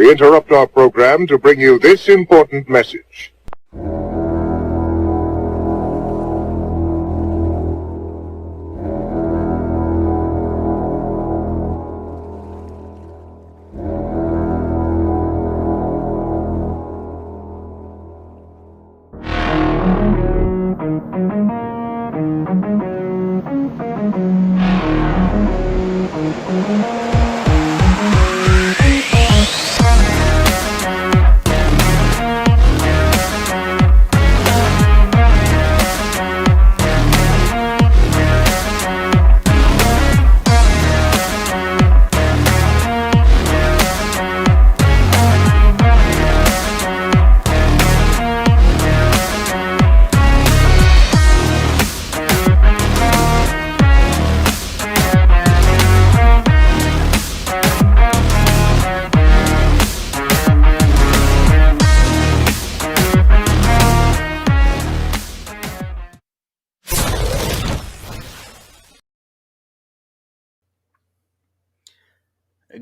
We interrupt our program to bring you this important message.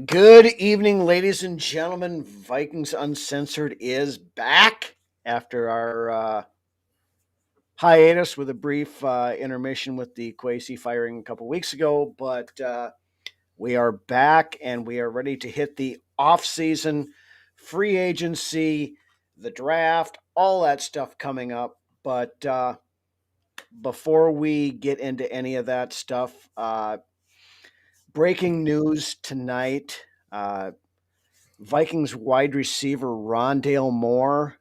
Good evening, ladies and gentlemen. Vikings Uncensored is back after our hiatus with a brief intermission with the Quasi firing a couple weeks ago. But we are back and we are ready to hit the off-season, free agency, the draft, all that stuff coming up. But before we get into any of that stuff, breaking news tonight. Vikings wide receiver Rondale Moore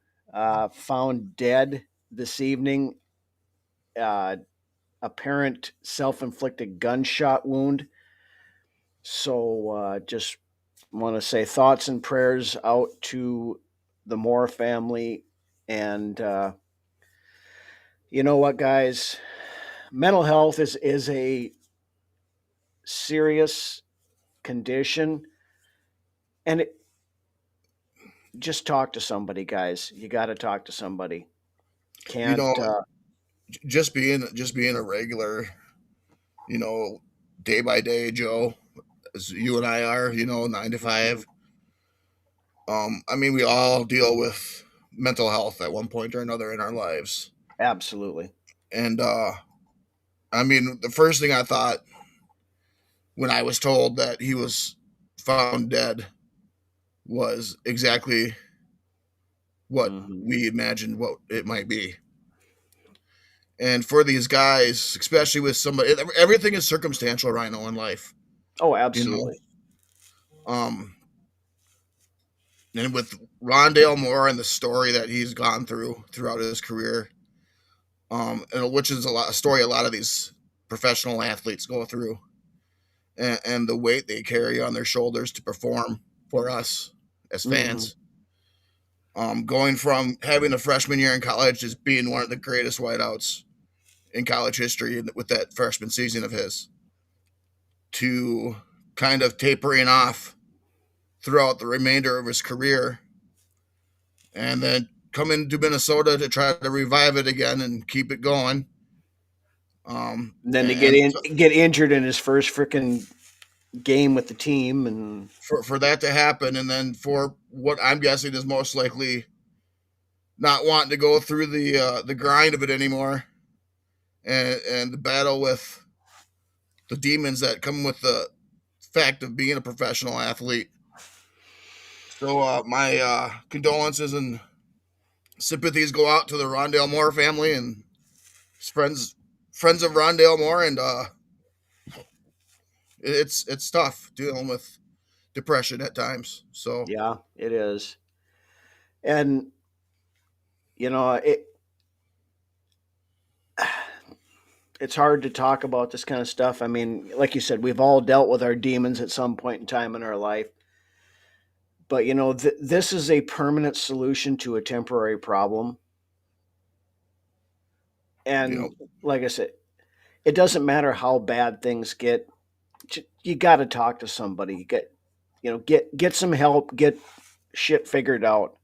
found dead this evening. Apparent self-inflicted gunshot wound. So just want to say thoughts and prayers out to the Moore family. And you know what, guys? Mental health is a serious condition. And just talk to somebody, guys. You got to talk to somebody. Can't just being a regular, day by day Joe, as you and I are, 9 to 5. We all deal with mental health at one point or another in our lives. Absolutely. And the first thing I thought when I was told that he was found dead was exactly what we imagined what it might be. And for these guys, especially with somebody, everything is circumstantial right now in life. Oh, absolutely. And with Rondale Moore and the story that he's gone throughout his career, and which is a story a lot of these professional athletes go through, and the weight they carry on their shoulders to perform for us as fans. Going from having a freshman year in college as being one of the greatest wideouts in college history with that freshman season of his, to kind of tapering off throughout the remainder of his career, and then coming to Minnesota to try to revive it again and keep it going. Then to get injured in his first freaking game with the team, and for that to happen, and then for what I'm guessing is most likely not wanting to go through the grind of it anymore, and the battle with the demons that come with the fact of being a professional athlete. So my condolences and sympathies go out to the Rondale Moore family and friends of Rondale Moore, and it's tough dealing with depression at times. So yeah, it is. And it's hard to talk about this kind of stuff. I mean, like you said, we've all dealt with our demons at some point in time in our life. But this is a permanent solution to a temporary problem. And like I said, it doesn't matter how bad things get. You got to talk to somebody. Get some help. Get shit figured out.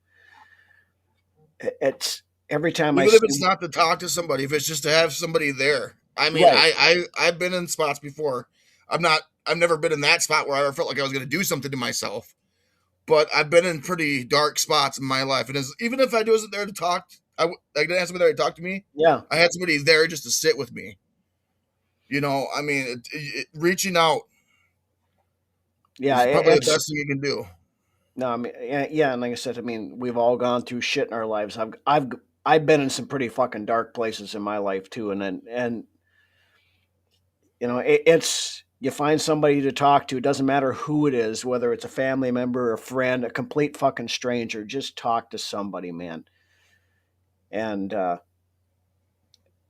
It's every time even if it's not to talk to somebody, if it's just to have somebody there. I mean, right. I've been in spots before. I've never been in that spot where I ever felt like I was going to do something to myself. but I've been in pretty dark spots in my life, and even if I wasn't there to talk, I didn't have somebody there to talk to me. Yeah. I had somebody there just to sit with me. I mean, reaching out Yeah. is probably the It's best thing you can do. no, I mean, yeah. And like I said, I mean, we've all gone through shit in our lives. I've been in some pretty fucking dark places in my life too. And it's, you find somebody to talk to. It doesn't matter who it is, whether it's a family member, a friend, a complete fucking stranger. Just talk to somebody, man. And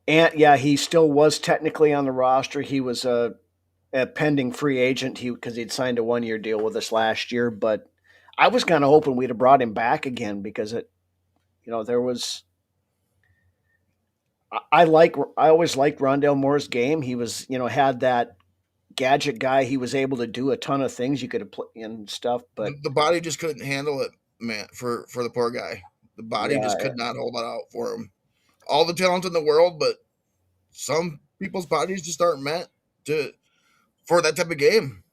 yeah, he still was technically on the roster. He was a pending free agent because he'd signed a 1 year deal with us last year. But I was kind of hoping we'd have brought him back again because there was. I always liked Rondale Moore's game. He was, had that gadget guy. He was able to do a ton of things. You could have put and stuff, but The body just couldn't handle it, man. For the poor guy, the body yeah, just could not hold it out for him. All the talent in the world, but some people's bodies just aren't meant for that type of game.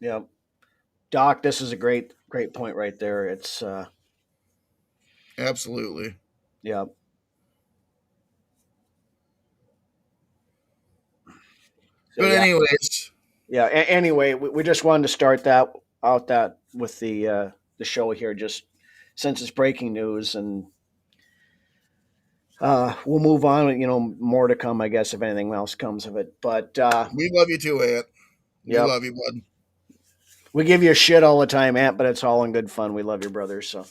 yeah. Doc, this is a great point right there. It's Absolutely. yeah. So But yeah, anyways, yeah. Anyway, we just wanted to start that with the show here, just since it's breaking news, and we'll move on. More to come, I guess, if anything else comes of it. But we love you too, Ant. We yep, love you, bud. we give you a shit all the time, Ant, but it's all in good fun. We love your brothers. So,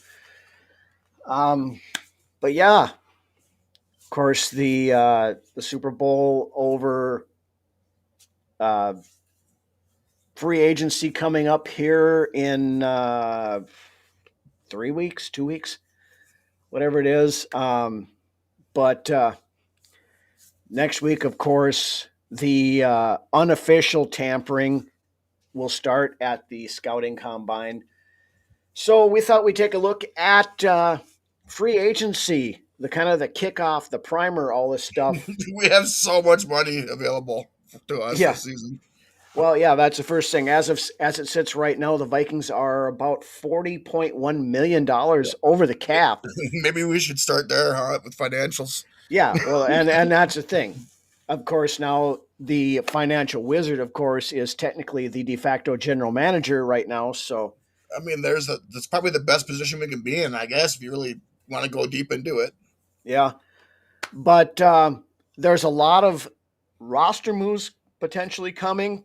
but yeah, of course, the Super Bowl over. Free agency coming up here in 3 weeks, 2 weeks, whatever it is. But next week, of course, the unofficial tampering will start at the scouting combine. So we thought we'd take a look at free agency, the kind of the kickoff, the primer, all this stuff. We have so much money available to us Yeah. this season. Well, yeah, that's the first thing. As it sits right now, the Vikings are about $40.1 million over the cap. Maybe we should start there, huh? With financials. Yeah, well, and that's the thing. Of course, now the financial wizard, of course, is technically the de facto general manager right now. So, I mean, that's probably the best position we can be in, I guess, if you really want to go deep into it. yeah, but there's a lot of roster moves potentially coming,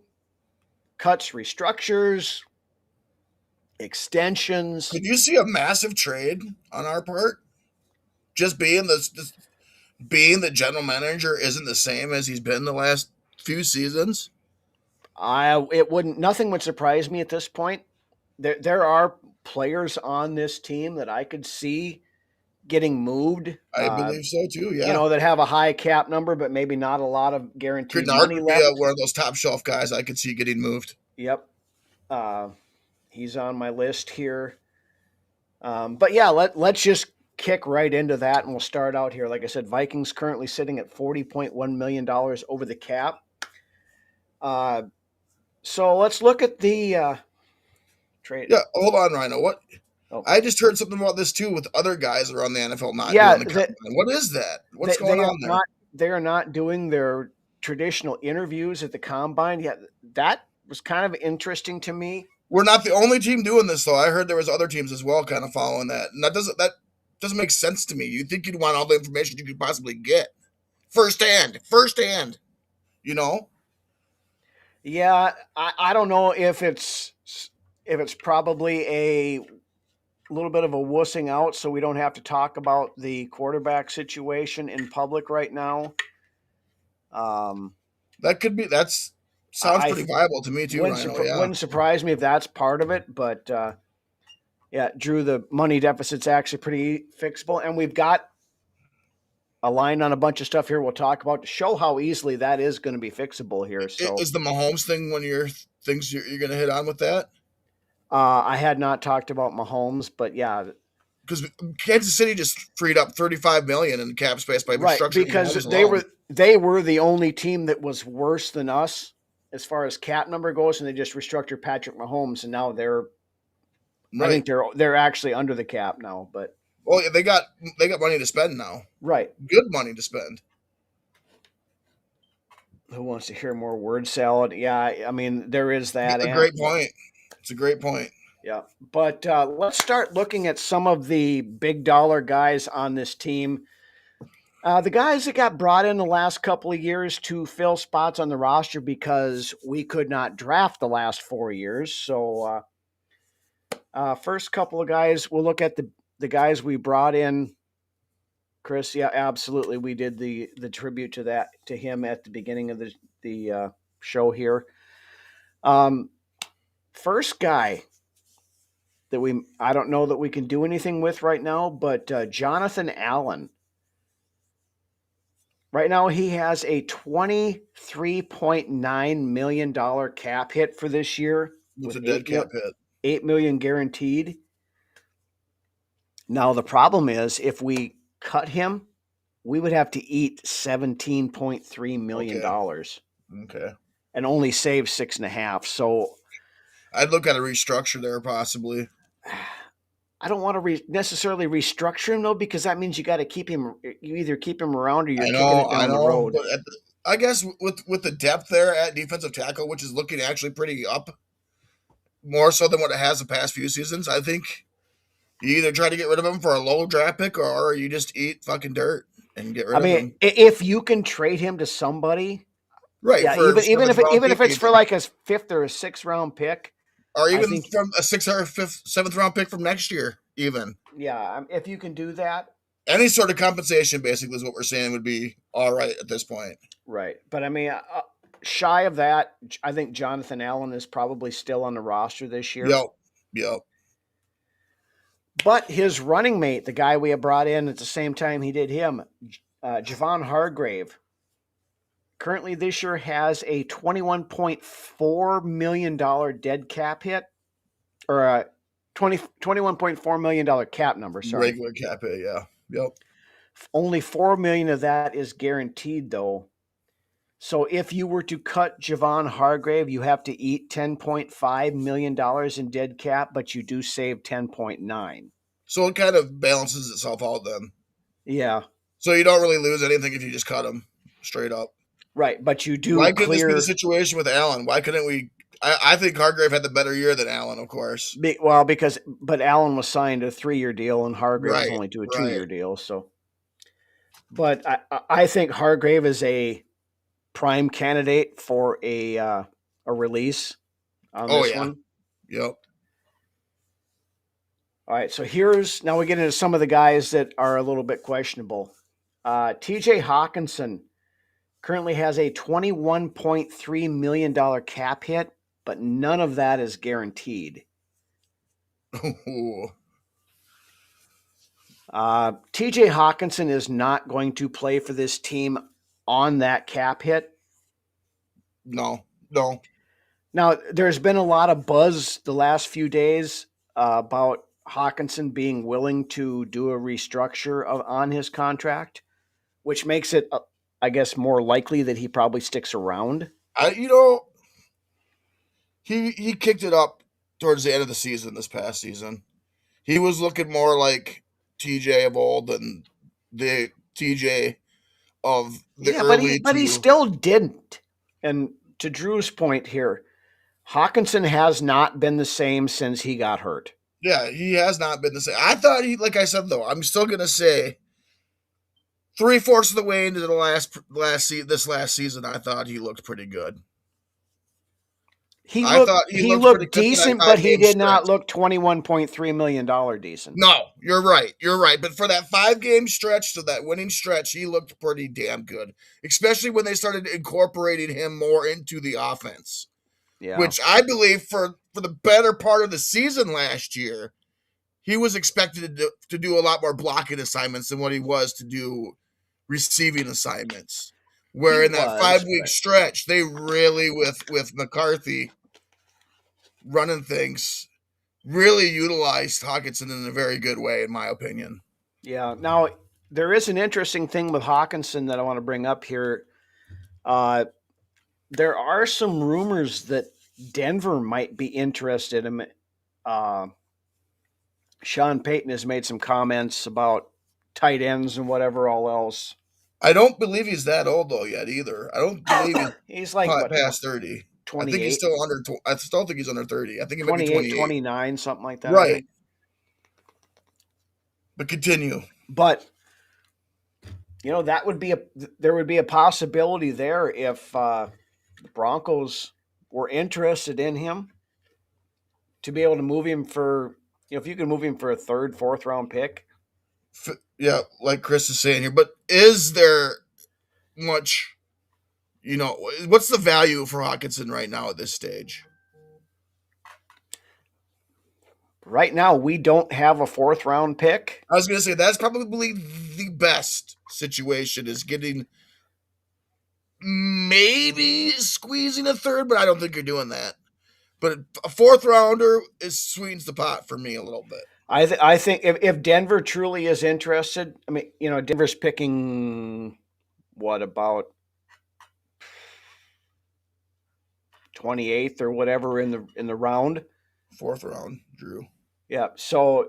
cuts, restructures, extensions. Could you see a massive trade on our part? Just being the general manager isn't the same as he's been the last few seasons. Nothing would surprise me at this point. There are players on this team that I could see getting moved. I believe so too. Yeah, That have a high cap number, but maybe not a lot of guaranteed Grenard money would be left. one of those top shelf guys I could see getting moved. Yep, he's on my list here. But yeah, let's just kick right into that, and we'll start out here. Like I said, Vikings currently sitting at $40.1 million over the cap. So let's look at the trade. Yeah, hold on, Rhino. What? Oh. I just heard something about this too with other guys around the NFL not doing the combine. What is that? What's going on there? They are not doing their traditional interviews at the combine. Yeah, that was kind of interesting to me. We're not the only team doing this, though. I heard there was other teams as well, kind of following that, and that doesn't make sense to me. You'd think you'd want all the information you could possibly get firsthand. Yeah, I don't know if it's probably a little bit of a wussing out, so we don't have to talk about the quarterback situation in public right now. That could be. Sounds pretty viable to me too. Wouldn't surprise me if that's part of it, but yeah, Drew, the money deficit's actually pretty fixable, and we've got a line on a bunch of stuff here we'll talk about to show how easily that is going to be fixable here. So, is the Mahomes thing one of your things you're going to hit on with that? I had not talked about Mahomes, but yeah, because Kansas City just freed up $35 million in cap space by restructuring. Because they were the only team that was worse than us as far as cap number goes, and they just restructured Patrick Mahomes, and now they're I think they're actually under the cap now, but well, they got money to spend now. right. Good money to spend. Who wants to hear more word salad? Yeah, I mean there is that. A great point. It's a great point. Yeah, but let's start looking at some of the big dollar guys on this team. The guys that got brought in the last couple of years to fill spots on the roster because we could not draft the last 4 years. So, first couple of guys, we'll look at the guys we brought in. Chris, yeah, absolutely, we did the tribute to him at the beginning of the show here. First guy that I don't know that we can do anything with right now, but Jonathan Allen. Right now, he has a $23.9 million cap hit for this year. With a dead cap hit. $8 million guaranteed. Now, the problem is if we cut him, we would have to eat $17.3 million. Okay. And only save 6.5. So I'd look at a restructure there possibly. I don't want to necessarily restructure him though, because that means you got to keep him. You either keep him around or you're kicking it down the road. But I guess with the depth there at defensive tackle, which is looking actually pretty up, more so than what it has the past few seasons, I think you either try to get rid of him for a low draft pick or you just eat fucking dirt and get rid of him. If you can trade him to somebody, right? Yeah, even if it's for like a 5th or a 6th round pick. Or even from a 6th or 5th, 7th round pick from next year, even. Yeah, if you can do that. Any sort of compensation, basically, is what we're saying would be all right at this point. Right. But, I mean, shy of that, I think Jonathan Allen is probably still on the roster this year. Yep. But his running mate, the guy we have brought in at the same time he did him, Javon Hargrave, currently this year has a $21.4 million dead cap hit, or a $21.4 million cap number. Sorry, regular cap hit. Yeah, yep. Only $4 million of that is guaranteed, though. So if you were to cut Javon Hargrave, you have to eat $10.5 million in dead cap, but you do save 10.9. So it kind of balances itself out then. Yeah. So you don't really lose anything if you just cut him straight up. Right, but you do. Why couldn't this be the situation with Allen? Why couldn't we? I think Hargrave had the better year than Allen, of course. But Allen was signed a 3-year deal and Hargrave was only to a 2-year deal. So, but I think Hargrave is a prime candidate for a release on this one. Yep. All right, so now we get into some of the guys that are a little bit questionable. TJ Hawkinson currently has a $21.3 million cap hit, but none of that is guaranteed. TJ Hawkinson is not going to play for this team on that cap hit. No. Now, there's been a lot of buzz the last few days about Hawkinson being willing to do a restructure on his contract, which makes it, I guess, more likely that he probably sticks around. He kicked it up towards the end of the season this past season. He was looking more like TJ of old than the TJ of the early. But he still didn't. And to Drew's point here, Hawkinson has not been the same since he got hurt. Yeah, he has not been the same. I thought like I said though, I'm still gonna say 3/4 of the way into the this last season, I thought he looked pretty good. He looked decent, but he did not look $21.3 million decent. No, you're right. But for that 5-game stretch, so that winning stretch, he looked pretty damn good, especially when they started incorporating him more into the offense. Yeah. Which I believe for the better part of the season last year, he was expected to do a lot more blocking assignments than what he was to do receiving assignments. Where in that 5-week stretch, they really, with McCarthy running things, really utilized Hawkinson in a very good way, in my opinion. Yeah. Now, there is an interesting thing with Hawkinson that I want to bring up here. There are some rumors that Denver might be interested in Sean Payton has made some comments about tight ends and whatever all else. I don't believe he's that old though yet either. I don't believe he's He's like what, past 30. I think he's 28, still under. I still think he's under 30. I think he might be 28, 28. 29, something like that. I Right. think. But continue. But that would be there would be a possibility there if the Broncos were interested in him to be able to move him for, if you can move him for a third, fourth round pick. Yeah, like Chris is saying here. But is there much? What's the value for Hawkinson right now at this stage? Right now, we don't have a fourth round pick. I was going to say that's probably the best situation is getting maybe squeezing a third, but I don't think you're doing that. But a fourth rounder sweetens the pot for me a little bit. I think if Denver truly is interested, I mean, Denver's picking what, about 28th or whatever in the round. Fourth round, Drew. Yeah. So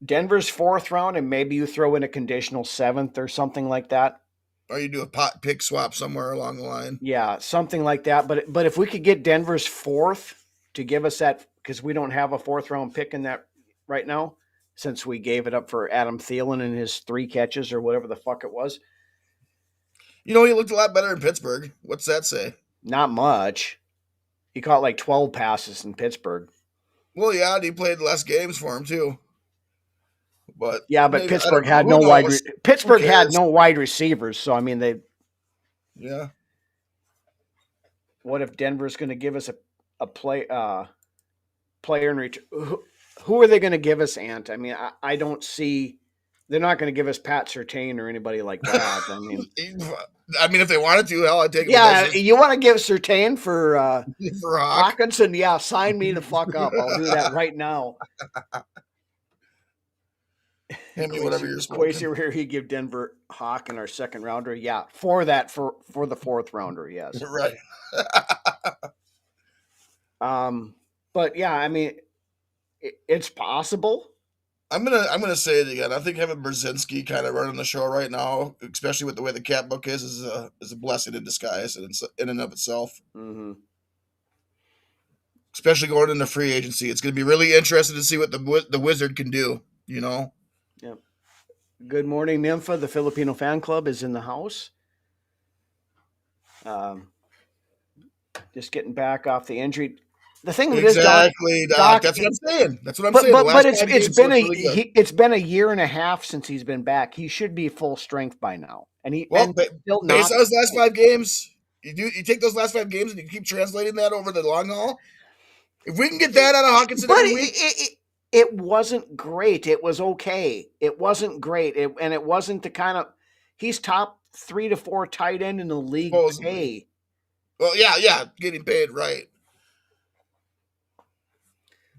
Denver's fourth round, and maybe you throw in a conditional seventh or something like that. Or you do a pot pick swap somewhere along the line. Yeah, something like that. But if we could get Denver's fourth to give us that, because we don't have a fourth round pick in that right now, since we gave it up for Adam Thielen and his 3 catches or whatever the fuck it was. He looked a lot better in Pittsburgh. What's that say? Not much. He caught like 12 passes in Pittsburgh. Well, yeah, and he played less games for him too. But yeah, but maybe, Pittsburgh had no wide receivers. So I mean, yeah. What if Denver's going to give us a player in return? Who are they going to give us, Ant? I mean, I don't see. They're not going to give us Pat Surtain or anybody like that. I mean, if they wanted to, hell, I'd take. Yeah, you want to give Surtain for Hawkinson? Yeah, sign me the fuck up. I'll do that right now. Hand me whatever you're smoking. Quasi here, he give Denver Hawk in our second rounder. Yeah, for the fourth rounder. Yes, right. But yeah, I mean, it's possible. I'm gonna say it again. I think having Brzezinski kind of running the show right now, especially with the way the cap book is a blessing in disguise in and of itself. Mm-hmm. Especially going into free agency, it's going to be really interesting to see what the Wizard can do. Yep. Good morning, Nympha. The Filipino fan club is in the house. Just getting back off the injury. The thing with exactly, this, Doc, that's what I'm saying. That's what I'm saying. But it's been a year and a half since he's been back. He should be full strength by now, and still not. Based on those last 5 games, you take those last 5 games and you keep translating that over the long haul. If we can get that out of Hawkinson every week, it wasn't great. It was okay. It wasn't great, and it wasn't the kind of. He's top 3 to 4 tight end in the league. Pay. Well, yeah, getting paid right.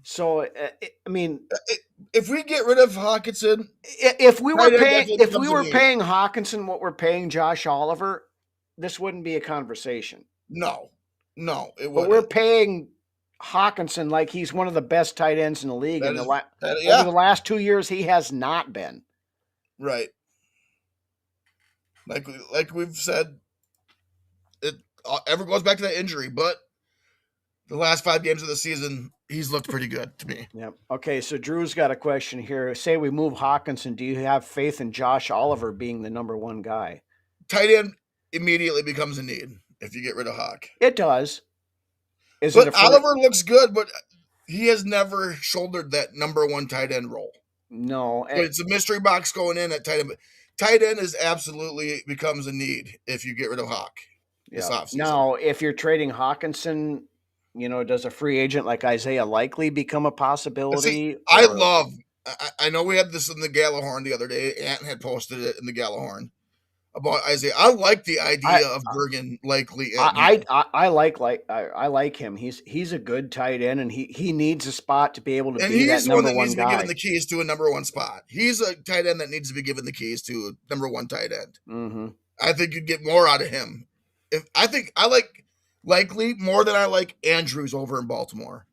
So, I mean, if we get rid of Hawkinson, if we were paying Hawkinson what we're paying Josh Oliver, this wouldn't be a conversation. No, it wouldn't. But we're paying Hawkinson like he's one of the best tight ends in the league. Over the last 2 years, he has not been. Right. Like we've said, it ever goes back to that injury, but the last 5 games of the season, he's looked pretty good to me. Yeah. Okay, so Drew's got a question here. Say we move Hawkinson. Do you have faith in Josh Oliver being the number 1 guy? Tight end immediately becomes a need if you get rid of Hawk. It does. But Oliver looks good, but he has never shouldered that number 1 tight end role. No. But it's a mystery box going in at tight end. Tight end is absolutely becomes a need if you get rid of Hawk. Yeah. Now, if you're trading Hawkinson, does a free agent like Isaiah Likely become a possibility? I know we had this in the Gallahorn the other day. Ant had posted it in the Gallahorn about Isaiah. I like the idea of Bergen Likely. I like him. He's a good tight end, and he needs a spot to be able to be that number 1 guy. He's the one that needs to be given the keys to a number 1 spot. He's a tight end that needs to be given the keys to a number 1 tight end. Mm-hmm. I think you'd get more out of him. I think I like Likely more than I like Andrews over in Baltimore.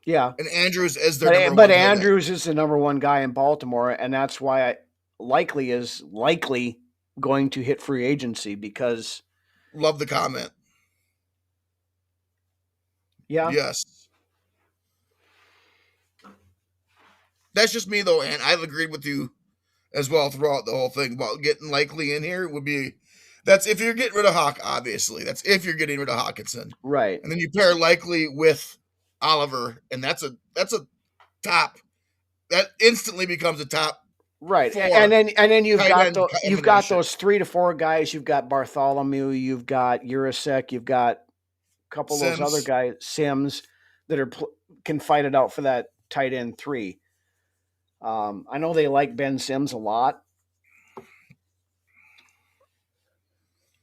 Yeah. and Andrews is their number But one tight end. Andrews is the number one guy in Baltimore, and that's why likely going to hit free agency because Love the comment. yeah, Yes. That's just me though, and I've agreed with you as well throughout the whole thing about getting Likely in here would be that's if you're getting rid of Hawk, obviously. That's if you're getting rid of Hawkinson. right. And then you pair Likely with Oliver, and that's a top that instantly becomes a top Right, four and then tight end you've got combination. those 3 to 4 guys. You've got Bartholomew, you've got Urasek, you've got a couple of those other Sims. guys, Sims, that can fight it out for that tight end 3. I know they like Ben Sims a lot.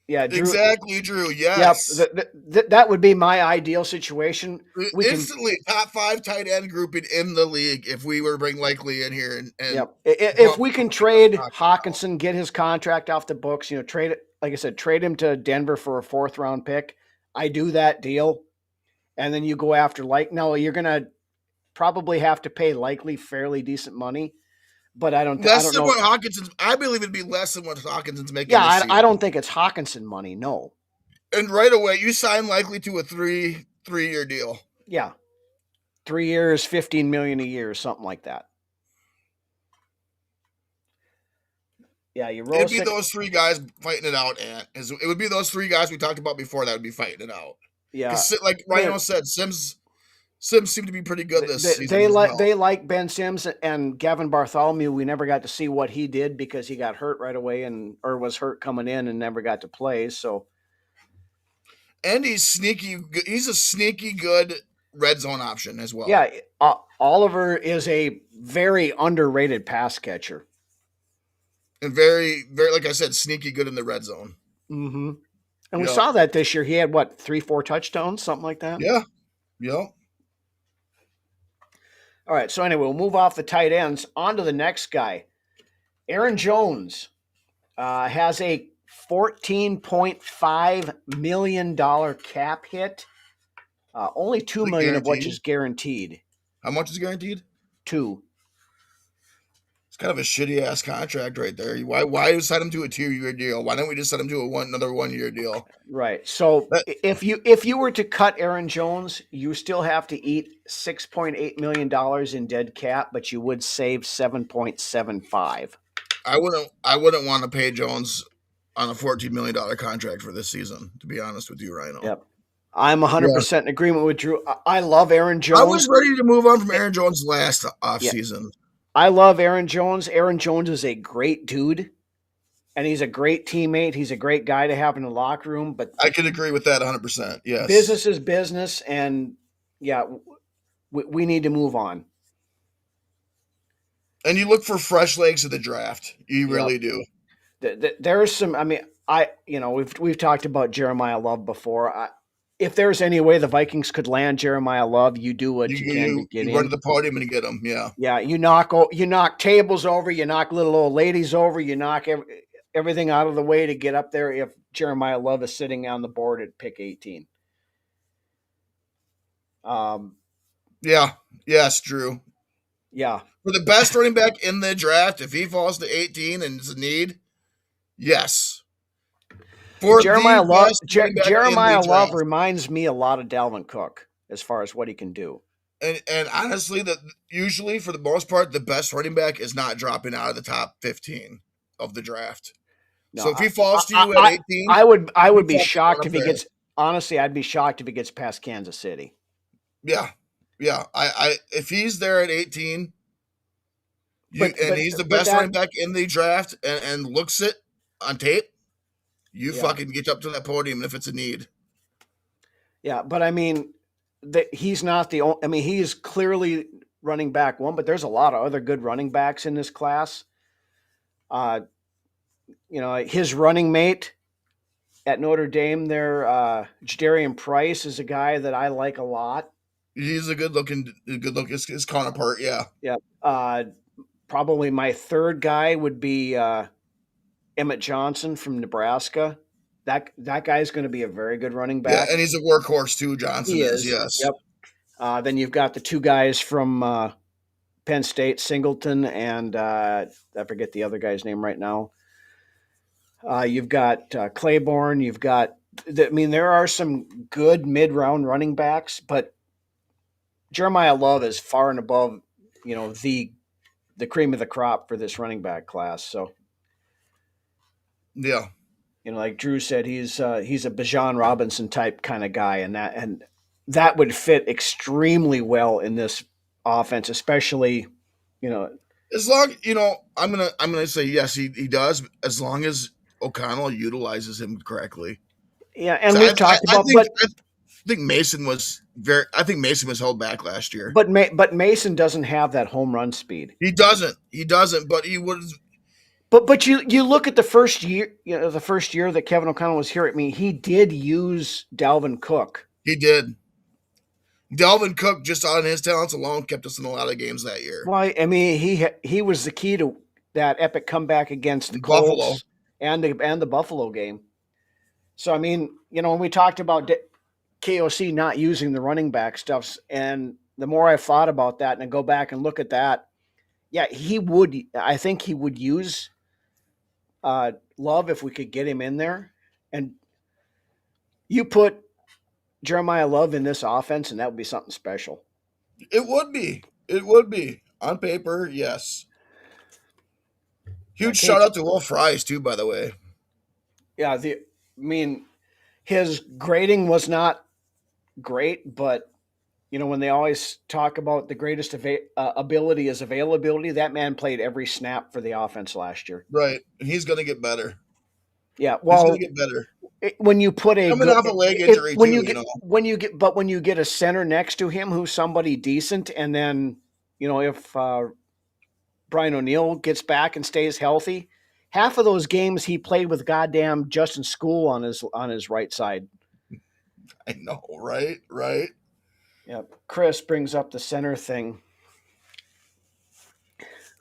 Yeah, Drew. Exactly, Drew. Yep, Yes. that would be my ideal situation. We can. Instantly top 5 tight end grouping in the league if we were to bring Likely in here and Yep. If we can trade Hawkinson, get his contract off the books, trade it. Like I said, trade him to Denver for a 4th round pick. I do that deal, and then you go after no, you're gonna probably have to pay Likely fairly decent money, but I don't less than know. what Hawkinson's. I believe it'd be less than what Hawkinson's making. Yeah, this I don't think it's Hawkinson money. No. And right away, you sign Likely to a three-year deal. Yeah, 3 years, $15 million a year, something like that. Yeah, you roll. It'd be those 3 guys fighting it out, and it would be those 3 guys we talked about before that would be fighting it out. Yeah, like Rhino said, Sims seem to be pretty good this season. They like Ben Sims and Gavin Bartholomew. We never got to see what he did because he got hurt right away or was hurt coming in and never got to play. So, and he's sneaky. He's a sneaky good red zone option as well. Yeah, Oliver is a very underrated pass catcher. And very, very, like I said, sneaky good in the red zone. Mm-hmm. And we saw that this year. He had, 3-4 touchdowns, something like that? Yeah. Yep. All right, so anyway, we'll move off the tight ends. On to the next guy. Aaron Jones has a $14.5 million cap hit. Only $2 million of which is guaranteed. How much is guaranteed? $2 million. It's kind of a shitty ass contract right there. Why sign him to a 2-year deal? Why don't we just set him to another 1-year deal? Right. So if you were to cut Aaron Jones, you still have to eat $6.8 million in dead cap, but you would save $7.75. I wouldn't want to pay Jones on a $14 million contract for this season, to be honest with you, Rhino. Yep. I'm 100% in agreement with Drew. I love Aaron Jones. I was ready to move on from Aaron Jones last offseason. I love Aaron Jones. Aaron Jones is a great dude, and he's a great teammate. He's a great guy to have in the locker room. But I can agree with that 100%. Yes. Business is business, and we need to move on. And you look for fresh legs of the draft. You really do. There's some. I mean, we've talked about Jeremiah Love before. If there's any way the Vikings could land Jeremiah Love, you do what you can to get him. him. You run to the podium and get him. Yeah. Yeah. You knock tables over. You knock little old ladies over. You knock everything out of the way to get up there. If Jeremiah Love is sitting on the board at pick 18. Yeah. Yes, Drew. Yeah. For the best running back in the draft, if he falls to 18 and it's a need, yes. For Jeremiah Love reminds me a lot of Dalvin Cook as far as what he can do. And honestly, usually for the most part, the best running back is not dropping out of the top 15 of the draft. No, so if he falls to you at 18, I would be shocked if he gets. Honestly, I'd be shocked if he gets past Kansas City. Yeah. If he's there at 18, he's the best running back in the draft and looks it on tape, fucking get up to that podium if it's a need. Yeah, but I mean, he's not the only. I mean, he's clearly running back one, but there's a lot of other good running backs in this class. His running mate at Notre Dame there, Jadarian Price, is a guy that I like a lot. He's a good looking, his counterpart, yeah. Yeah. Probably my third guy would be Emmett Johnson from Nebraska. That guy's going to be a very good running back. Yeah, and he's a workhorse too, Johnson is, yes. Yep. Then you've got the two guys from Penn State, Singleton, and I forget the other guy's name right now. You've got Claiborne. You've got, I mean, there are some good mid-round running backs, but Jeremiah Love is far and above, the cream of the crop for this running back class. So, Yeah. like Drew said, he's a Bijan Robinson type kind of guy, and that would fit extremely well in this offense, especially, As long I'm gonna say yes, he does, as long as O'Connell utilizes him correctly. yeah. And So we've talked I about, think Mason was held back last year. but Mason doesn't have that home run speed. He doesn't, but he was. But you look at the first year, the first year that Kevin O'Connell was here. I mean, he did use Dalvin Cook. He did. Dalvin Cook, just on his talents alone, kept us in a lot of games that year. Well, I mean, he was the key to that epic comeback against the Buffalo. Colts and the Buffalo game. So I mean, when we talked about KOC not using the running back stuffs, and the more I thought about that and I go back and look at that, yeah, he would. I think he would use Love if we could get him in there, and you put Jeremiah Love in this offense, and that would be something special. It would be. It would be. On paper, yes. Huge shout out to Will Fries, too, by the way. Yeah, I mean, his grading was not great, but, when they always talk about the greatest ability is availability, that man played every snap for the offense last year. Right. He's going to get better. Yeah, well, he's going to get better. When you put coming off a leg injury, when you get a center next to him who's somebody decent, and then if Brian O'Neill gets back and stays healthy, half of those games he played with goddamn Justin School on his right side. I know, right? Right. Yeah, Chris brings up the center thing.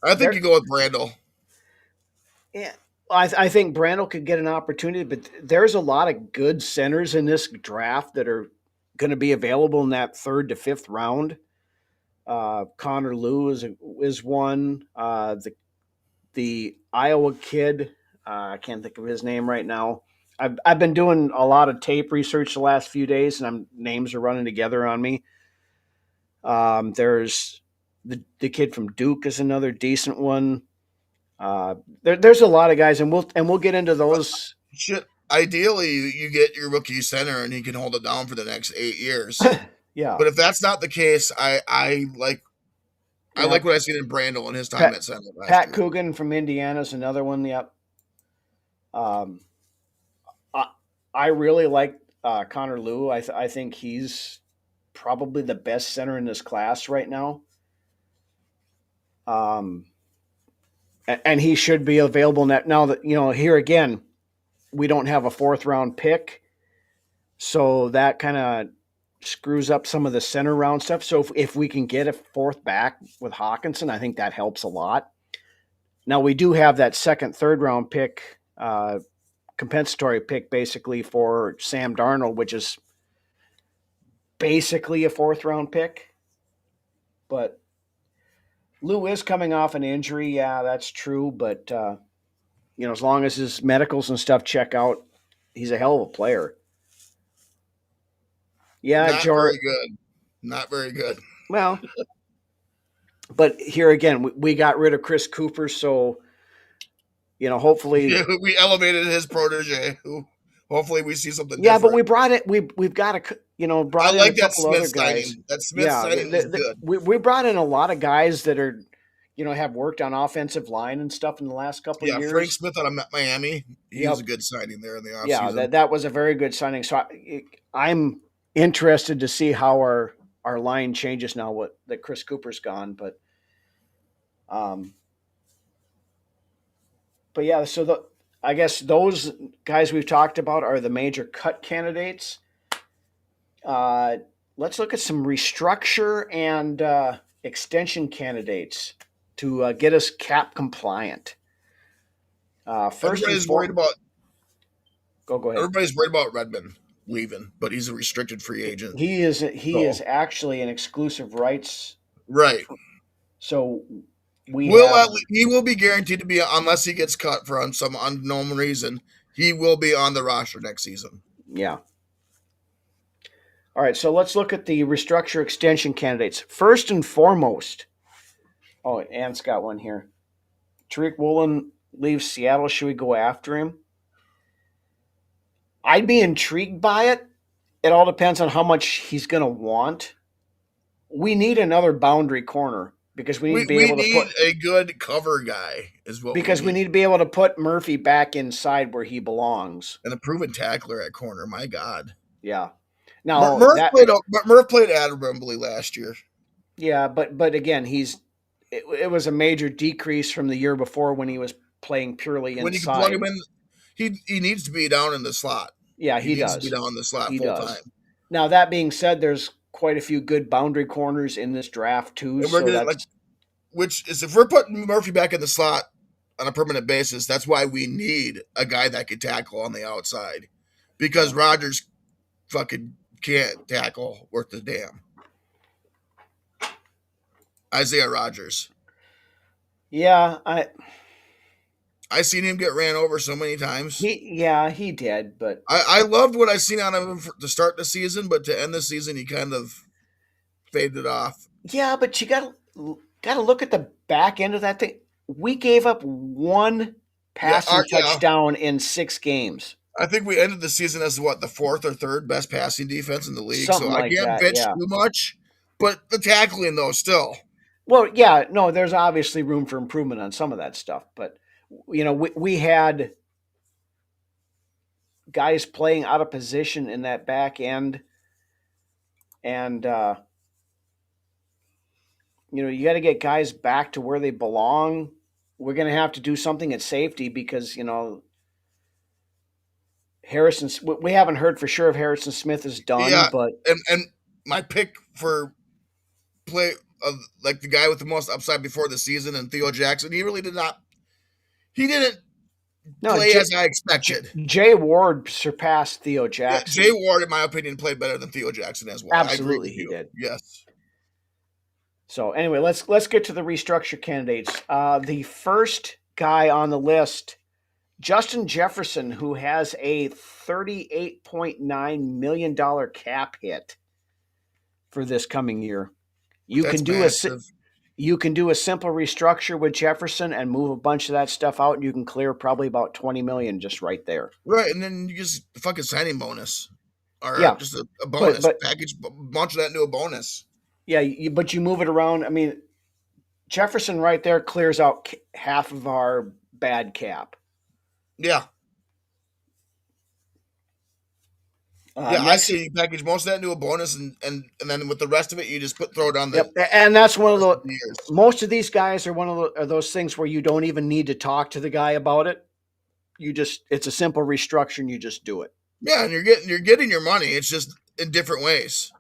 I think you go with Brandel. Yeah. I think Brandel could get an opportunity, but there's a lot of good centers in this draft that are going to be available in that 3rd to 5th round. Connor Liu is one. The Iowa kid, I can't think of his name right now. I've been doing a lot of tape research the last few days, and names are running together on me. There's the kid from Duke is another decent one. There's a lot of guys, and we'll get into those. Shit. Ideally, you get your rookie center, and he can hold it down for the next 8 years. Yeah. But if that's not the case, I like what I seen in Brandel in his time at center. Pat Coogan from Indiana is another one. Yep. I really like Connor Liu. I think he's probably the best center in this class right now. And he should be available now that, here again, we don't have a 4th round pick. So that kind of screws up some of the center round stuff. So if we can get a 4th back with Hawkinson, I think that helps a lot. Now we do have that 2nd, 3rd round pick, compensatory pick basically for Sam Darnold, which is basically a 4th round pick. But Lou is coming off an injury. Yeah, that's true. But, as long as his medicals and stuff check out, he's a hell of a player. Yeah, Not very good. Not very good. Well, but here again, we got rid of Chris Cooper, so hopefully we elevated his protege. Who hopefully we see something. Yeah, different. but we brought it. We've got a brought I like in a that couple Smith other guys. signing. That Smith signing is good. We brought in a lot of guys that are have worked on offensive line and stuff in the last couple of years. Frank Smith out of Miami. He was a good signing there in the offseason. Yeah, that was a very good signing. So I'm interested to see how our line changes now that Chris Cooper's gone. But yeah, so I guess those guys we've talked about are the major cut candidates. Let's look at some restructure and extension candidates to get us cap compliant. First, everybody's worried about. Go ahead. Everybody's worried about Redmond. leaving, but he's a restricted free agent. He is So, actually an exclusive rights. right. So we have He will be guaranteed to be, unless he gets cut for some unknown reason. He will be on the roster next season. yeah. All right, so let's look at the restructure extension candidates. First and foremost, oh, Ann's got one here. Tariq Woolen leaves Seattle. Should we go after him? I'd be intrigued by it. It all depends on how much he's going to want. We need another boundary corner because we need to be We able to need put a good cover guy, is what because we need to be able to put Murphy back inside where he belongs. And a proven tackler at corner. My God. Yeah. Now Murph played admirably last year. Yeah, but again, it was a major decrease from the year before when he was playing purely inside. When you can plug him in, he needs to be down in the slot. Yeah, he needs does. to be down in the slot He full does. time. Now that being said, there's quite a few good boundary corners in this draft too. And So that's which is, if we're putting Murphy back in the slot on a permanent basis, that's why we need a guy that can tackle on the outside, because Rodgers fucking can't tackle worth the damn. Isaiah Rodgers. Yeah, I seen him get ran over so many times. He did, but I loved what I seen out of him to start the season, but to end the season, he kind of faded off. Yeah, but you got to look at the back end of that thing. We gave up one passing touchdown in 6 games. I think we ended the season as the 4th or 3rd best passing defense in the league. Something so I can't bitch too much, but the tackling though still. Well, yeah, no, there's obviously room for improvement on some of that stuff, but we had guys playing out of position in that back end, and you got to get guys back to where they belong. We're going to have to do something at safety because Harrison. We haven't heard for sure if Harrison Smith is done, but and my pick for play of like the guy with the most upside before the season and Theo Jackson, he really did not. He didn't play as I expected. Jay Ward surpassed Theo Jackson. Yeah, Jay Ward, in my opinion, played better than Theo Jackson as well. Absolutely, he did. Yes. So anyway, let's get to the restructure candidates. The first guy on the list, Justin Jefferson, who has a $38.9 million cap hit for this coming year. You can do a simple restructure with Jefferson and move a bunch of that stuff out, and you can clear probably about $20 million just right there. Right, and then you just fucking signing bonus, or just a bonus package, bunch of that into a bonus. Yeah, but you move it around. I mean, Jefferson right there clears out half of our bad cap. Yeah. I see you package most of that into a bonus, and then with the rest of it, you just throw down the. Yep. And that's one of the. Most of these guys are those things where you don't even need to talk to the guy about it. It's a simple restructure, and you just do it. Yeah, and you're getting your money. It's just in different ways.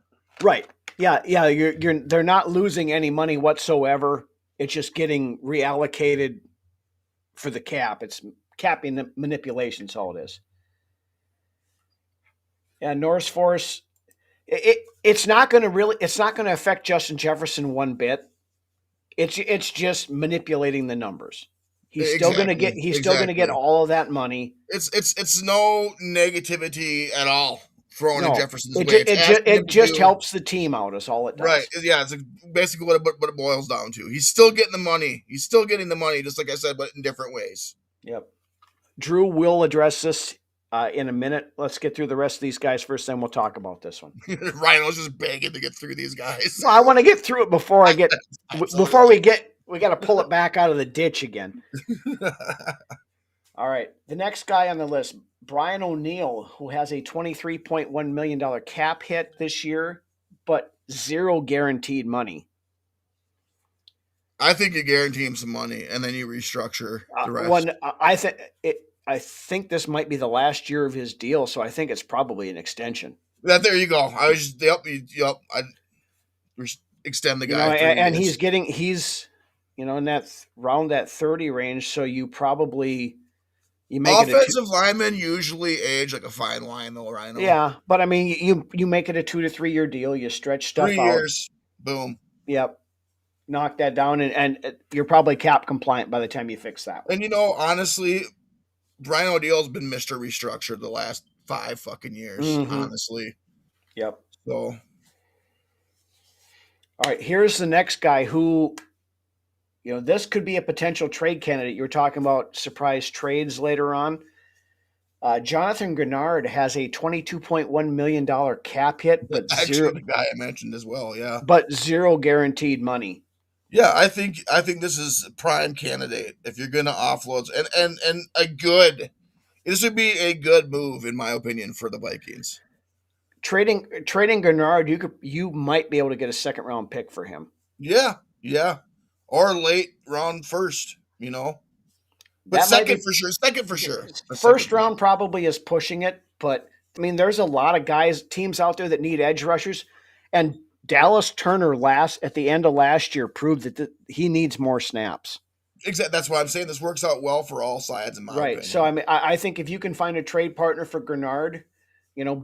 Right. Yeah. They're not losing any money whatsoever. It's just getting reallocated for the cap. It's capping the manipulation. That's all it is. Yeah, Norris Force. It's not going to affect Justin Jefferson one bit. It's just manipulating the numbers. He's still going to get all of that money. It's no negativity at all thrown in Jefferson's way. It just helps the team out. Is all it does. Right? Yeah, it's basically what it boils down to. He's still getting the money. He's still getting the money, just like I said, but in different ways. Yep. Drew will address this in a minute. Let's get through the rest of these guys first, then we'll talk about this one. Ryan was just begging to get through these guys. Well, I want to get through it before we got to pull it back out of the ditch again. All right. The next guy on the list, Brian O'Neill, who has a $23.1 million cap hit this year, but zero guaranteed money. I think you guarantee him some money, and then you restructure the rest. I think this might be the last year of his deal, so I think it's probably an extension. There you go. I was just, I extend the guy. And he's in that around that 30 range, so you You make it Offensive linemen usually age like a fine wine, though, Rhino. Yeah, but I mean, you make it a 2 to 3 year deal. You stretch stuff 3 out. years, boom. Yep, knock that down, and you're probably cap compliant by the time you fix that one. And honestly, Brian O'Deal's been Mr. Restructured the last 5 fucking years, honestly. Yep. So, all right, here's the next guy who, this could be a potential trade candidate. You were talking about surprise trades later on. Jonathan Grenard has a $22.1 million cap hit, but actually, the guy I mentioned as well, yeah. But zero guaranteed money. Yeah, I think this is a prime candidate if you're going to offload, and this would be a good move in my opinion for the Vikings. Trading Grenard, you might be able to get a second round pick for him. Yeah, or late round first, But second for sure. First round probably is pushing it, but I mean, there's a lot of teams out there that need edge rushers, and Dallas Turner at the end of last year proved that he needs more snaps. Exactly. That's why I'm saying this works out well for all sides in my opinion. Right. So I mean, I think if you can find a trade partner for Grenard,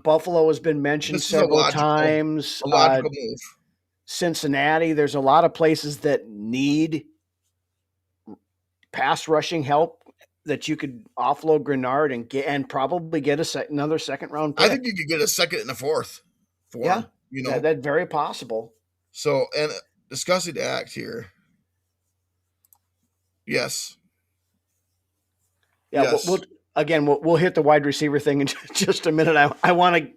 Buffalo has been mentioned several times. A logical move. Cincinnati, there's a lot of places that need pass rushing help that you could offload Grenard and probably get another second round pick. I think you could get a second and a fourth for him. That's very possible. So, and discussing act here. Yes. Yeah. Yes. We'll hit the wide receiver thing in just a minute. I want to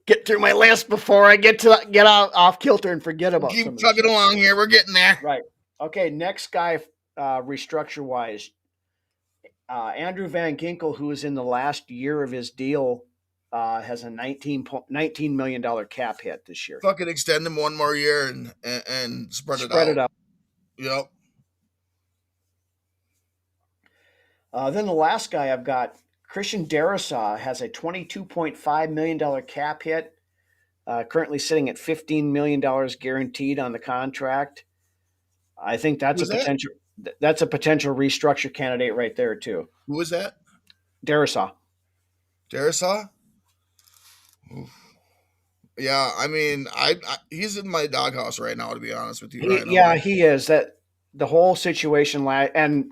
get through my list before I get off kilter and forget about. Keep chugging along here. We're getting there. Right. Okay. Next guy, restructure wise, Andrew Van Ginkel, who is in the last year of his deal, has a $19 million cap hit this year. Fucking extend him one more year and spread it out. Yep. Then the last guy I've got, Christian Darrisaw, has a $22.5 million cap hit, currently sitting at $15 million guaranteed on the contract. I think that's potential restructure candidate right there too. Who is that? Darrisaw. Oof. Yeah, I mean, he's in my doghouse right now, to be honest with you. He is. That the whole situation, and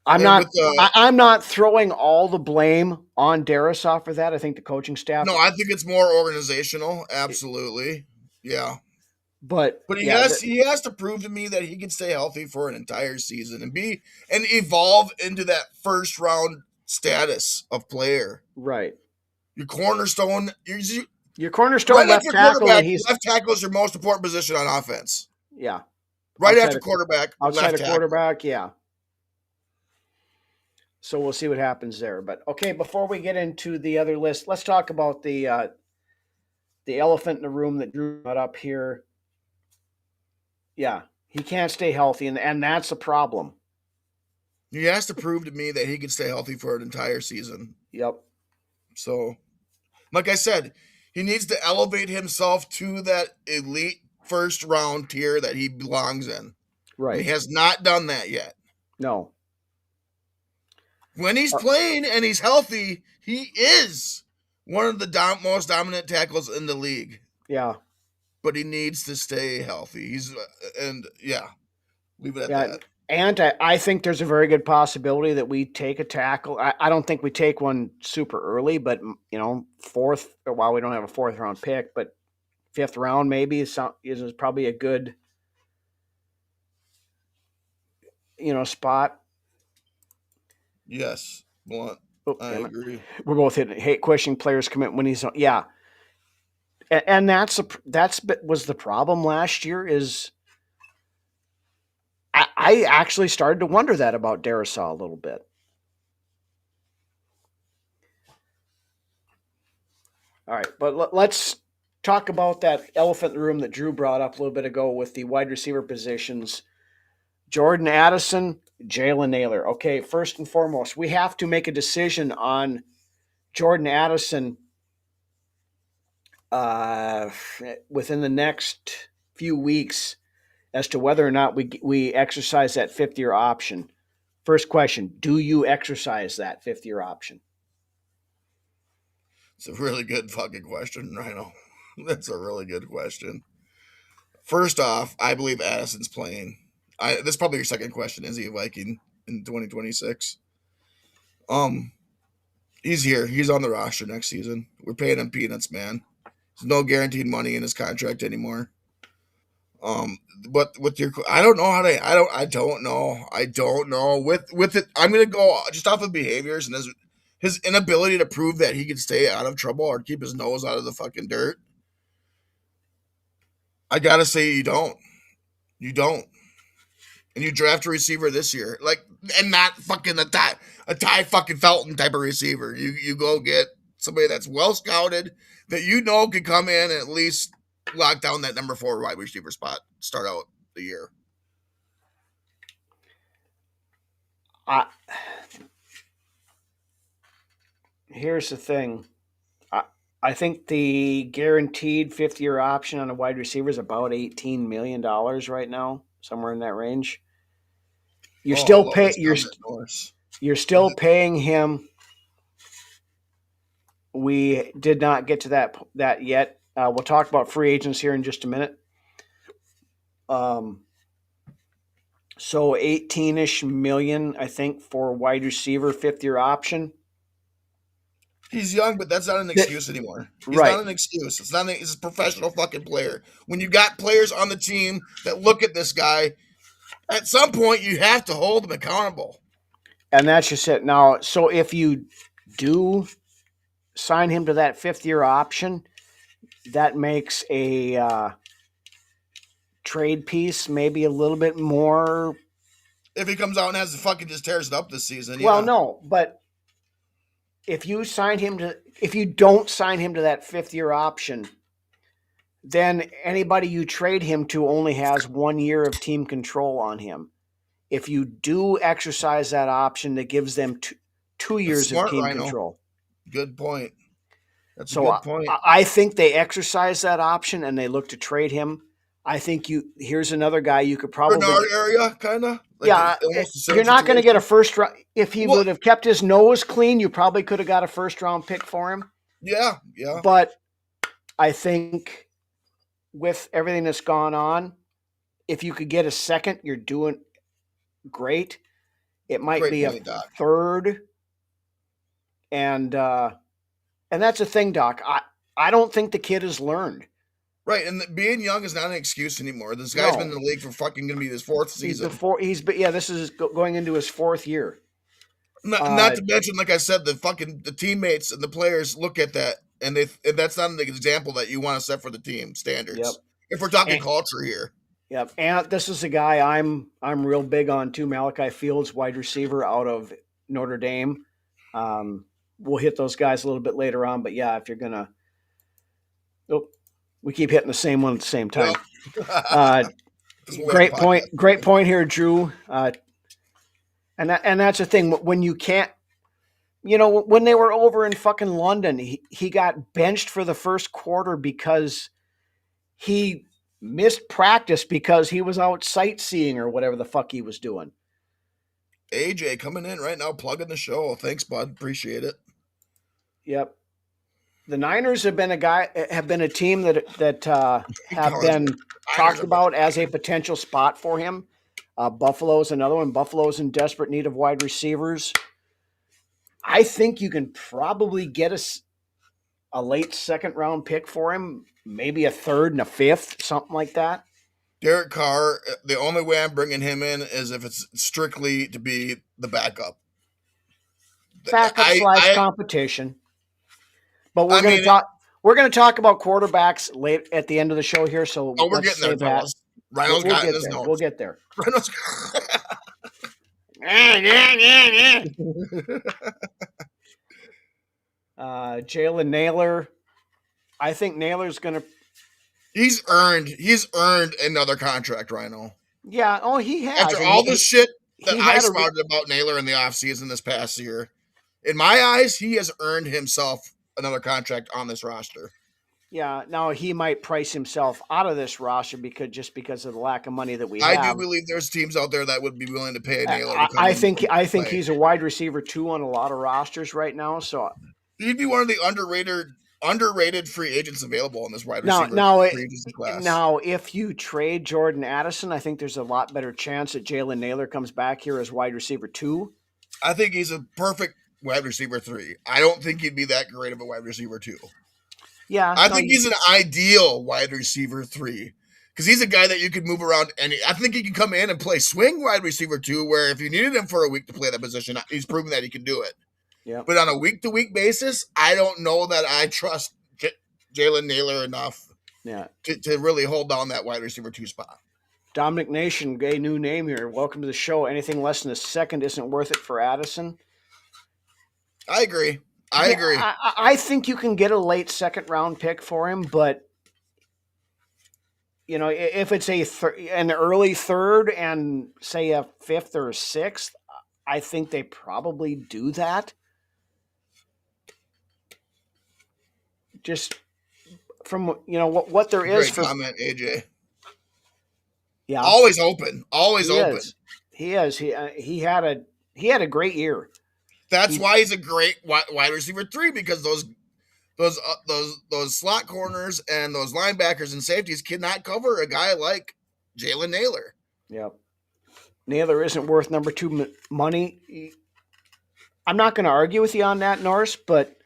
I'm not throwing all the blame on Darrisaw for that. I think the coaching staff. No, I think it's more organizational. Absolutely, yeah. But he has to prove to me that he can stay healthy for an entire season and evolve into that first round status of player. Right. Your cornerstone. Your cornerstone left tackle. Left tackle is your most important position on offense. Yeah. Right after quarterback. Outside of quarterback, yeah. So we'll see what happens there. But okay, before we get into the other list, let's talk about the elephant in the room that Drew brought up here. Yeah, he can't stay healthy, and that's a problem. He has to prove to me that he can stay healthy for an entire season. Yep. So, like I said, he needs to elevate himself to that elite first round tier that he belongs in. Right. And he has not done that yet. No. When he's playing and he's healthy, he is one of the most dominant tackles in the league. Yeah. But he needs to stay healthy. Leave it at that. And I think there's a very good possibility that we take a tackle. I don't think we take one super early, but fourth. While we don't have a fourth round pick, but fifth round maybe is probably a good spot. Yes, Blunt. I agree. We're both hate questioning players commit when he's on. Yeah. And that's was the problem last year is I actually started to wonder that about Darrisaw a little bit. All right, but let's talk about that elephant in the room that Drew brought up a little bit ago with the wide receiver positions. Jordan Addison, Jalen Naylor. Okay, first and foremost, we have to make a decision on Jordan Addison within the next few weeks as to whether or not we exercise that fifth-year option First question: do you exercise that 5th-year option? It's a really good fucking question, Rhino. That's a really good question. First off, I believe Addison's playing. This is probably your second question. Is he a Viking in 2026? He's here. He's on the roster next season. We're paying him peanuts, man. There's no guaranteed money in his contract anymore. But with your, I don't know how to. I don't know. With it, I'm gonna go just off of behaviors and his inability to prove that he can stay out of trouble or keep his nose out of the fucking dirt. I gotta say you don't. You don't. And you draft a receiver this year, like, and not fucking a Ty fucking Felton type of receiver. You go get somebody that's well scouted that you know can come in and at least lock down that number 4 wide receiver spot. Start out the year. Here's the thing. I think the guaranteed 5th-year option on a wide receiver is about $18 million right now, somewhere in that range. You're still paying him. We did not get to that yet. We'll talk about free agents here in just a minute. So 18-ish million, I think, for wide receiver 5th-year option. He's young, but that's not an excuse anymore. He's not an excuse. He's a professional fucking player. When you got players on the team that look at this guy, at some point you have to hold them accountable. And that's just it. Now, so if you do sign him to that 5th-year option, that makes a trade piece maybe a little bit more. If he comes out and has the fucking just tears it up this season. Well, no, but if you don't sign him to that 5th-year option, then anybody you trade him to only has 1 year of team control on him. If you do exercise that option, that gives them 2 years of team control. Good point. That's a good point. I think they exercise that option and they look to trade him. I think here's another guy you could probably Bernard area, kind of. Like you're not going to get a first round. If he would have kept his nose clean, you probably could have got a first-round pick for him. Yeah. But I think with everything that's gone on, if you could get a second, you're doing great. It might be a third, and that's the thing, Doc. I don't think the kid has learned. Right, and being young is not an excuse anymore. This guy's been in the league for fucking going to be his 4th season. This is going into his 4th year. Not to mention, like I said, the teammates and the players look at that, and that's not an example that you want to set for the team standards. Yep. If we're talking culture here. Yep, and this is a guy I'm real big on too. Malachi Fields, wide receiver out of Notre Dame. We'll hit those guys a little bit later on, but yeah, if you're gonna. We keep hitting the same one at the same time. Great point here, Drew. And that's the thing. When you can't, when they were over in fucking London, he got benched for the first quarter because he missed practice because he was out sightseeing or whatever the fuck he was doing. AJ coming in right now, plugging the show. Thanks, bud. Appreciate it. Yep. The Niners have been a team that have been talked about as a potential spot for him. Buffalo's another one. Buffalo's in desperate need of wide receivers. I think you can probably get a late 2nd-round pick for him, maybe a 3rd and a 5th, something like that. Derek Carr, the only way I'm bringing him in is if it's strictly to be the backup. Competition. But we're going to talk. We're going to talk about quarterbacks late at the end of the show here. So we're getting there, fellas. Rhino's got his notes. We'll get there. Rhino's. Jalen Naylor. I think Naylor's going to. He's earned another contract, Rhino. Yeah. Oh, he has. After all the shit that I spouted about Naylor in the offseason this past year, in my eyes, he has earned himself another contract on this roster. Yeah, now he might price himself out of this roster because of the lack of money that we I do have. believe there's teams out there that would be willing to pay Naylor to come I in think and I think play. he's a wide receiver 2 on a lot of rosters right now. So He'd be one of the underrated free agents available in this wide now receiver now free agency class. now if you trade Jordan Addison, I think there's a lot better chance that Jalen Naylor comes back here as wide receiver 2. I think he's a perfect wide receiver 3. I don't think he'd be that great of a wide receiver 2. Yeah, I think he's an ideal wide receiver 3 because he's a guy that you could move around, and I think he can come in and play swing wide receiver 2, where if you needed him for a week to play that position, he's proven that he can do it. Yeah. But on a week-to-week basis, I don't know that I trust Jalen Naylor enough to really hold down that wide receiver 2 spot. Dominic Nation, gay new name here. Welcome to the show. Anything less than a second isn't worth it for Addison. I agree. I agree. I think you can get a late second round pick for him, but if it's an early third and say a fifth or a sixth, I think they probably do that. Just from what there is. Great comment, AJ. Yeah, always open. He is. He had a great year. That's why he's a great wide receiver 3, because those slot corners and those linebackers and safeties cannot cover a guy like Jalen Naylor. Yep. Naylor isn't worth number 2 money. I'm not going to argue with you on that, Norris, but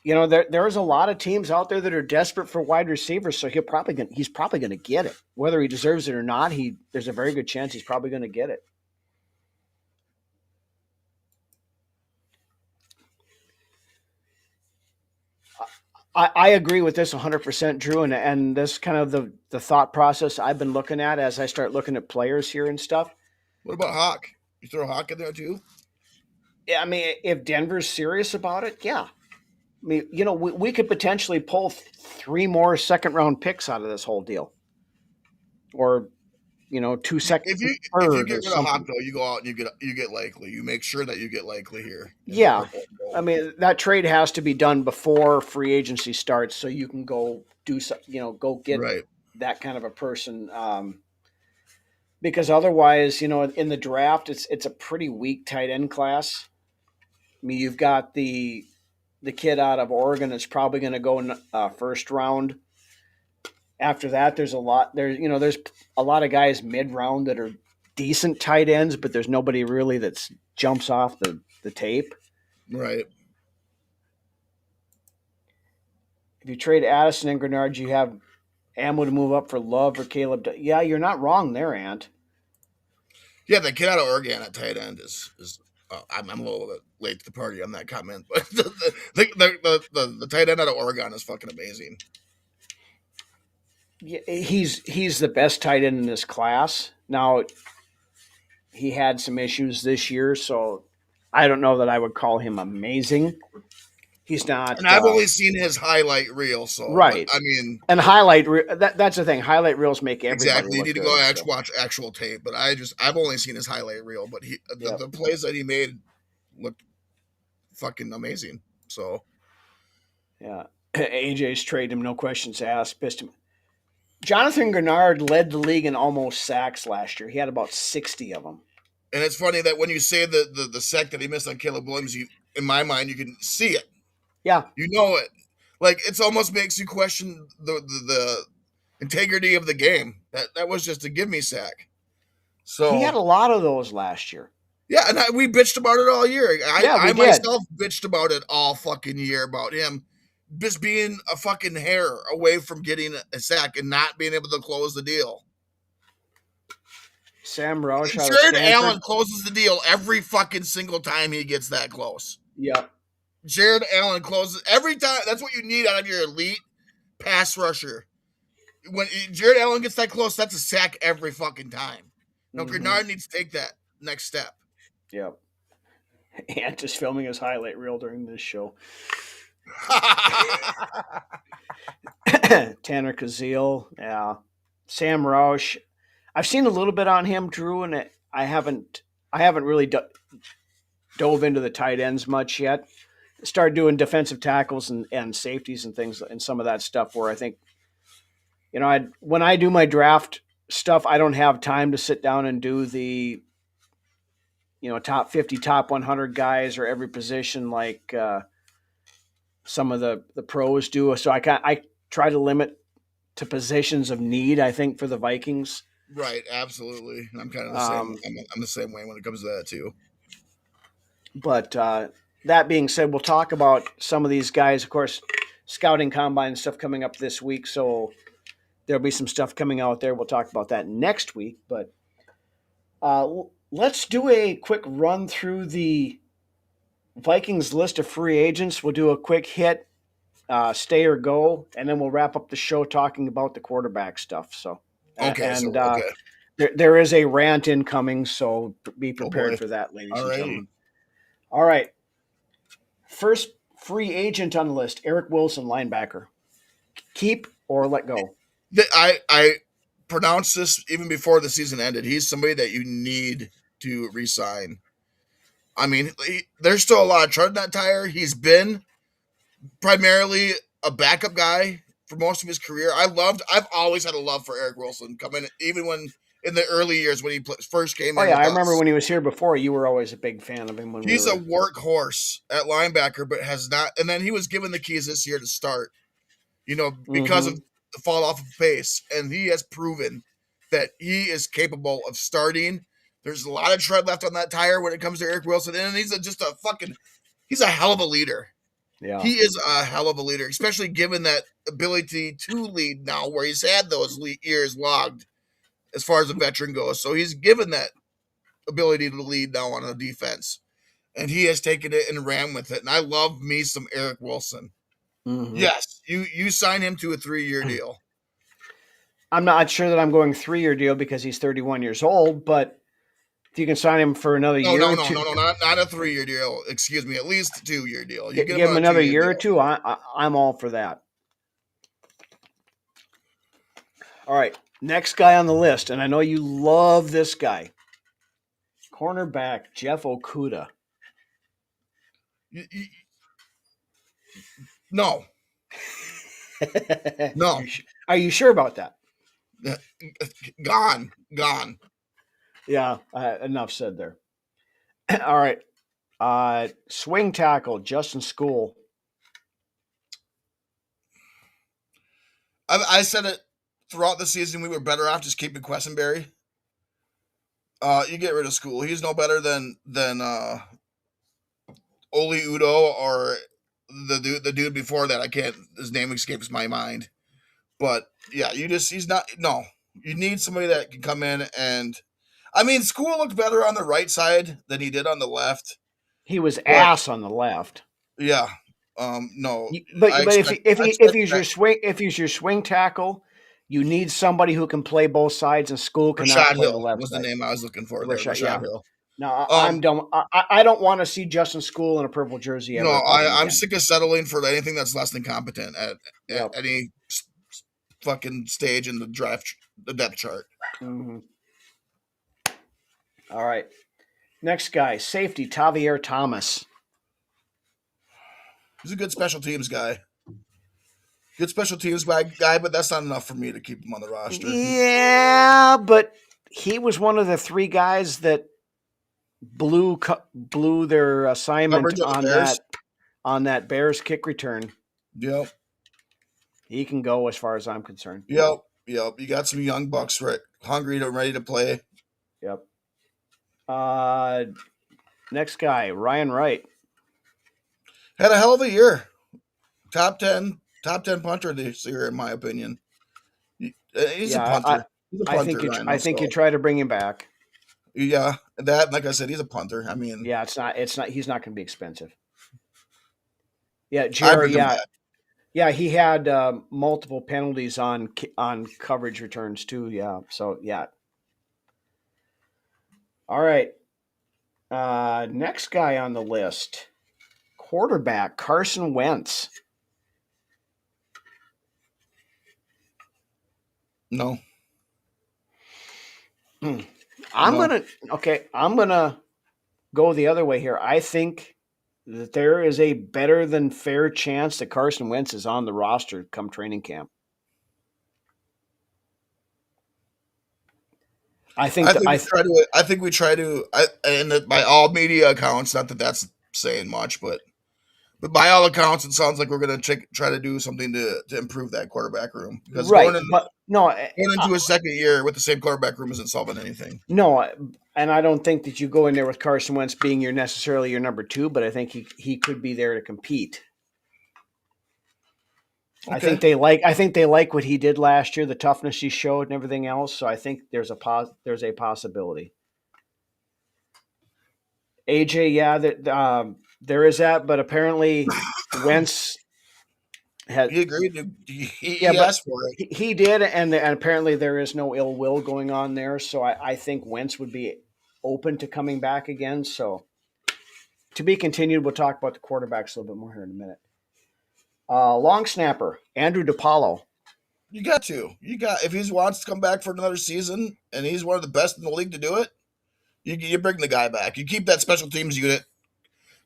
there's a lot of teams out there that are desperate for wide receivers, so he's probably going to get it. Whether he deserves it or not, there's a very good chance he's probably going to get it. I agree with this 100%, Drew, and this kind of the thought process I've been looking at as I start looking at players here and stuff. What about Hawk? You throw Hawk in there too? Yeah, I mean, if Denver's serious about it, yeah. I mean, we could potentially pull 3 more second-round picks out of this whole deal, or 2 second. If you get rid of Hawk, though, you go out and you get Likely. You make sure that you get Likely here. Yeah, I mean that trade has to be done before free agency starts, so you can go do go get that kind of a person. Because otherwise, in the draft, it's a pretty weak tight end class. I mean, you've got the kid out of Oregon is probably going to go in first round. After that, there's a lot of guys mid round that are decent tight ends, but there's nobody really that jumps off the tape. Right. If you trade Addison and Grenard, you have ammo to move up for Love or Caleb. Yeah, you're not wrong there, Ant. Yeah, the kid out of Oregon at tight end is I'm a little bit late to the party on that comment, but the tight end out of Oregon is fucking amazing. Yeah, he's the best tight end in this class. Now, he had some issues this year, so I don't know that I would call him amazing. He's not. And I've only seen his highlight reel, so right. I mean, and that's the thing. Highlight reels make everybody exactly. You need to good, watch actual tape, but I've only seen his highlight reel. But the plays that he made looked fucking amazing. So yeah, AJ's traded him, no questions asked. Pissed him. Jonathan Grenard led the league in almost sacks last year. He had about 60 of them. And it's funny that when you say the sack that he missed on Caleb Williams, in my mind, you can see it. Yeah. You know it. Like, it almost makes you question the integrity of the game. That was just a give-me sack. So he had a lot of those last year. Yeah, and we bitched about it all year. I myself bitched about it all fucking year, about him just being a fucking hair away from getting a sack and not being able to close the deal. Sam Roush. Jared Allen closes the deal every fucking single time he gets that close. Yeah. Jared Allen closes every time. That's what you need out of your elite pass rusher. When Jared Allen gets that close, that's a sack every fucking time. No, Grenard needs to take that next step. Yep. Ant is filming his highlight reel during this show. Tanner Kazeel, yeah. Sam Roush. I've seen a little bit on him, Drew, and I haven't really dove into the tight ends much yet. start doing defensive tackles and safeties and things and some of that stuff where I think, when I do my draft stuff, I don't have time to sit down and do the, top 50, top 100 guys or every position like some of the pros do. So I try to limit to positions of need, I think, for the Vikings. Right, absolutely. I'm kind of the same. Um, I'm the same way when it comes to that too. but that being said, we'll talk about some of these guys. Of course, scouting combine stuff coming up this week. So there'll be some stuff coming out there. We'll talk about that next week. But let's do a quick run through the Vikings list of free agents. We'll do a quick hit, stay or go, and then we'll wrap up the show talking about the quarterback stuff. So, Okay, so and okay. there is a rant incoming, so be Oh prepared boy. for that, ladies All and right. gentlemen. All right. First free agent on the list, Eric Wilson, linebacker. Keep or let go? I pronounced this even before the season ended. He's somebody that you need to resign. I mean, there's still a lot of tread in that tire. He's been primarily a backup guy for most of his career. I've always had a love for Eric Wilson coming, even when in the early years when he first came Oh in yeah, with I remember us. when he was here before. You were always a big fan of him when we He's a were. workhorse at linebacker, but has not. And then he was given the keys this year to start. Because of Mm-hmm. the fall off of pace, and he has proven that he is capable of starting. There's a lot of tread left on that tire when it comes to Eric Wilson, and he's he's a hell of a leader. Yeah. He is a hell of a leader, especially given that ability to lead now, where he's had those years logged as far as a veteran goes. So he's given that ability to lead now on a defense, and he has taken it and ran with it. And I love me some Eric Wilson. Mm-hmm. Yes, you sign him to a 3-year deal. I'm not sure that I'm going 3-year deal because he's 31 years old, but if you can sign him for another No, year no, or no, two, no, no, not a 3-year deal. Excuse me, at least a 2-year deal. You get him give him on a another 2-year year or deal. two, I'm all for that. All right, next guy on the list, and I know you love this guy, cornerback Jeff Okuda. No, no, Are you sure about that? gone. Yeah, enough said there. All right, swing tackle Justin School. I said it throughout the season. We were better off just keeping Quessenberry. You get rid of School. He's no better than Oli Udo or the dude before that. I can't. His name escapes my mind. But yeah, he's not. No, you need somebody that can come in and. I mean, School looked better on the right side than he did on the left. He was But ass on the left. yeah, no, But I if expect. I if expect he's that your swing tackle, you need somebody who can play both sides, and School cannot Rashad play the Hill left was the side. name I was looking for there. Rashad, Rashad yeah. Hill. No, I'm Um, done. I don't want to see Justin School in a purple jersey no, ever I'm again. sick of settling for anything that's less than competent at Yep. any fucking stage in the draft, the depth chart. Mm-hmm. All right. Next guy, safety Tavier Thomas. He's a good special teams guy. Good special teams guy, but that's not enough for me to keep him on the roster. Yeah, but he was one of the 3 guys that blew their assignment Coverage of the Bears. on that Bears kick return. Yep. He can go as far as I'm concerned. Yep. You got some young bucks hungry and ready to play. Yep. Next guy, Ryan Wright. Had a hell of a year. Top 10 punter this year, in my opinion. He's a punter. He's a punter, Ryan. I think you try to bring him back. Yeah, that like I said, he's a punter. I mean, Yeah, it's not. He's not going to be expensive. Yeah, I Jerry. bring him back. Yeah. He had multiple penalties on coverage returns too. Yeah. So yeah. All right. Next guy on the list, quarterback Carson Wentz. No. I'm gonna go the other way here. I think that there is a better than fair chance that Carson Wentz is on the roster come training camp. I think we try to, and by all media accounts, not that that's saying much, but by all accounts, it sounds like we're going to try to do something to improve that quarterback room, because right, but no, going into a second year with the same quarterback room isn't solving anything. No, and I don't think that you go in there with Carson Wentz being necessarily your number two, but I think he could be there to compete. Okay. I think they like what he did last year, the toughness he showed and everything else. So I think there's a possibility. AJ, yeah, there is that, but apparently Wentz has. He agreed. He asked for it. He did, and apparently there is no ill will going on there. So I think Wentz would be open to coming back again. So to be continued. We'll talk about the quarterbacks a little bit more here in a minute. Long snapper Andrew DePaulo. You got if he wants to come back for another season, and he's one of the best in the league to do it, you bring the guy back. You keep that special teams unit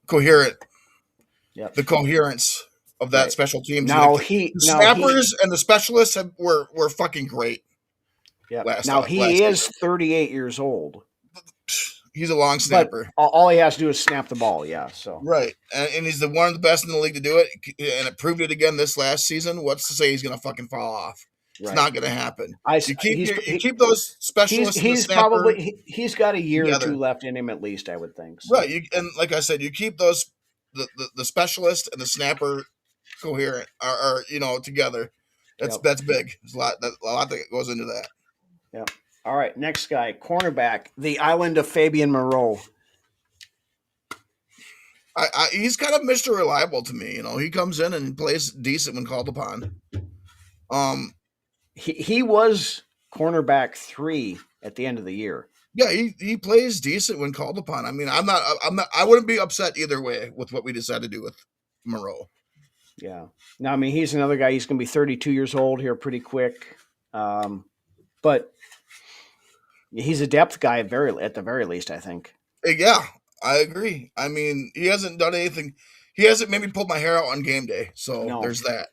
coherent. Yep. The coherence of that special teams. The snappers and the specialists were fucking great. Yeah. Now he is 38 years old. He's a long snapper. But all he has to do is snap the ball. Yeah. So right, and he's one of the best in the league to do it, and it proved it again this last season. What's to say he's going to fucking fall off? It's not going to happen. You keep those specialists. He's got a year or two left in him at least, I would think. So. Right, and like I said, you keep those the specialist and the snapper coherent are together. That's big. There's a lot that goes into that. Yeah. All right, next guy, cornerback, the island of Fabian Moreau. He's kind of Mr. Reliable to me. He comes in and plays decent when called upon. He was cornerback 3 at the end of the year. Yeah, he plays decent when called upon. I mean, I wouldn't be upset either way with what we decided to do with Moreau. Yeah. Now, I mean, he's another guy. He's going to be 32 years old here pretty quick. But he's a depth guy at the very least, I think. Yeah, I agree. I mean, he hasn't done anything. He hasn't maybe pulled my hair out on game day. So there's that.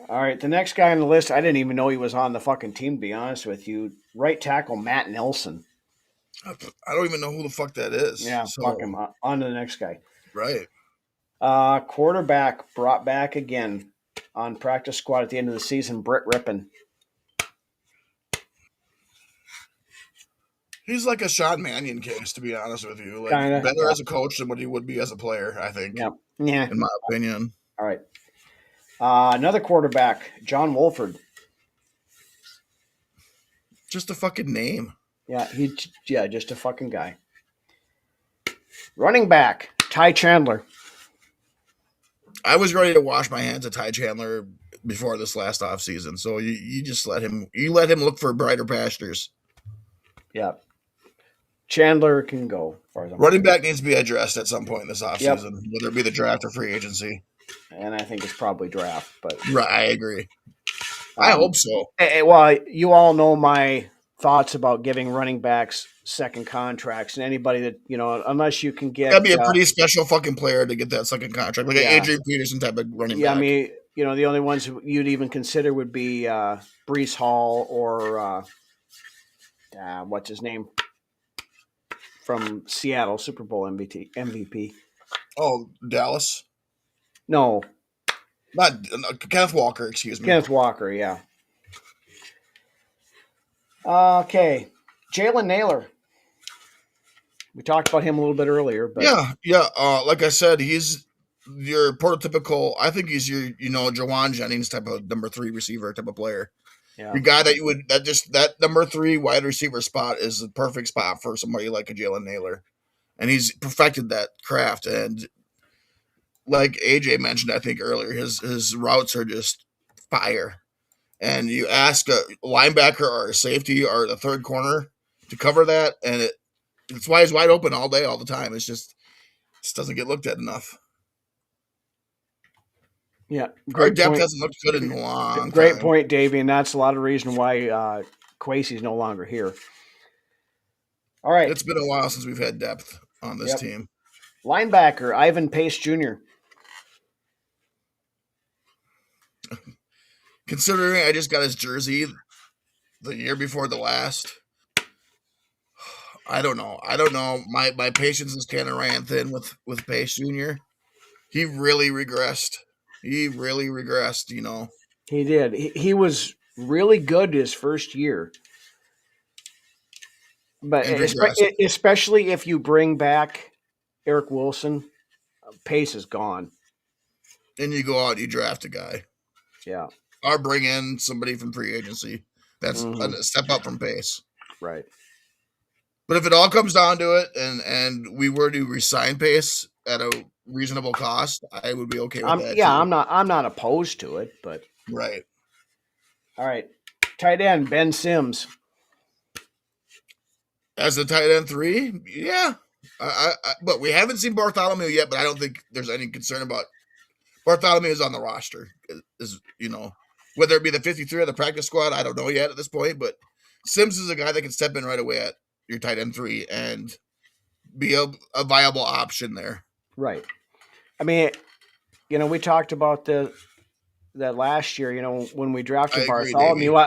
All right, the next guy on the list, I didn't even know he was on the fucking team, to be honest with you. Right tackle, Matt Nelson. I don't even know who the fuck that is. Yeah, fuck him. On to the next guy. Right. Quarterback brought back again on practice squad at the end of the season, Britt Rippon. He's like a Sean Mannion case, to be honest with you. Better as a coach than what he would be as a player, I think. Yeah. In my opinion. All right. Another quarterback, John Wolford. Just a fucking name. Yeah, just a fucking guy. Running back, Ty Chandler. I was ready to wash my hands of Ty Chandler before this last offseason, so you just let him look for brighter pastures. Yeah. Chandler can go. Running back needs to be addressed at some point in this offseason, whether it be the draft or free agency. And I think it's probably draft, but right, I agree. I hope so. Well, you all know my thoughts about giving running backs second contracts, and anybody that unless you can get, that'd be a pretty special fucking player to get that second contract, like an Adrian Peterson type of running back. Yeah, I mean, the only ones you'd even consider would be Breece Hall or what's his name from Seattle, Super Bowl MVP. Oh, Dallas. No. Not Kenneth Walker, excuse me. Kenneth Walker, yeah. Okay. Jalen Naylor. We talked about him a little bit earlier. But Yeah. Like I said, he's your prototypical, I think he's your, Jawan Jennings type of number 3 receiver type of player. Yeah. Your guy that number 3 wide receiver spot is the perfect spot for somebody like a Jalen Naylor. And he's perfected that craft. And like AJ mentioned, I think earlier, his routes are just fire. And you ask a linebacker or a safety or the third corner to cover that, and it's why he's wide open all day, all the time. It just doesn't get looked at enough. Yeah, our depth hasn't looked good in a long time. Great point, Davey, and that's a lot of reason why Kwesi's no longer here. All right. It's been a while since we've had depth on this team. Linebacker Ivan Pace Jr. Considering I just got his jersey the year before the last, I don't know. My patience is kind of ran thin with Pace Jr. He really regressed. You know. He did. He was really good his first year, but And regressed. especially if you bring back Eric Wilson, Pace is gone. And you go out, you draft a guy. Yeah. Or bring in somebody from free agency. That's a step up from Pace. Right. But if it all comes down to it, and we were to resign Pace at a reasonable cost, I would be okay with that. Yeah, too. I'm not opposed to it, but Right. all right. Tight end Ben Sims. As a tight end 3, yeah. But we haven't seen Bartholomew yet. But I don't think there's any concern about Bartholomew is on the roster. Is whether it be the 53 or the practice squad, I don't know yet at this point. But Sims is a guy that can step in right away at your tight end 3 and be a viable option there. Right. I mean, we talked about that last year. When we drafted Bartholomew,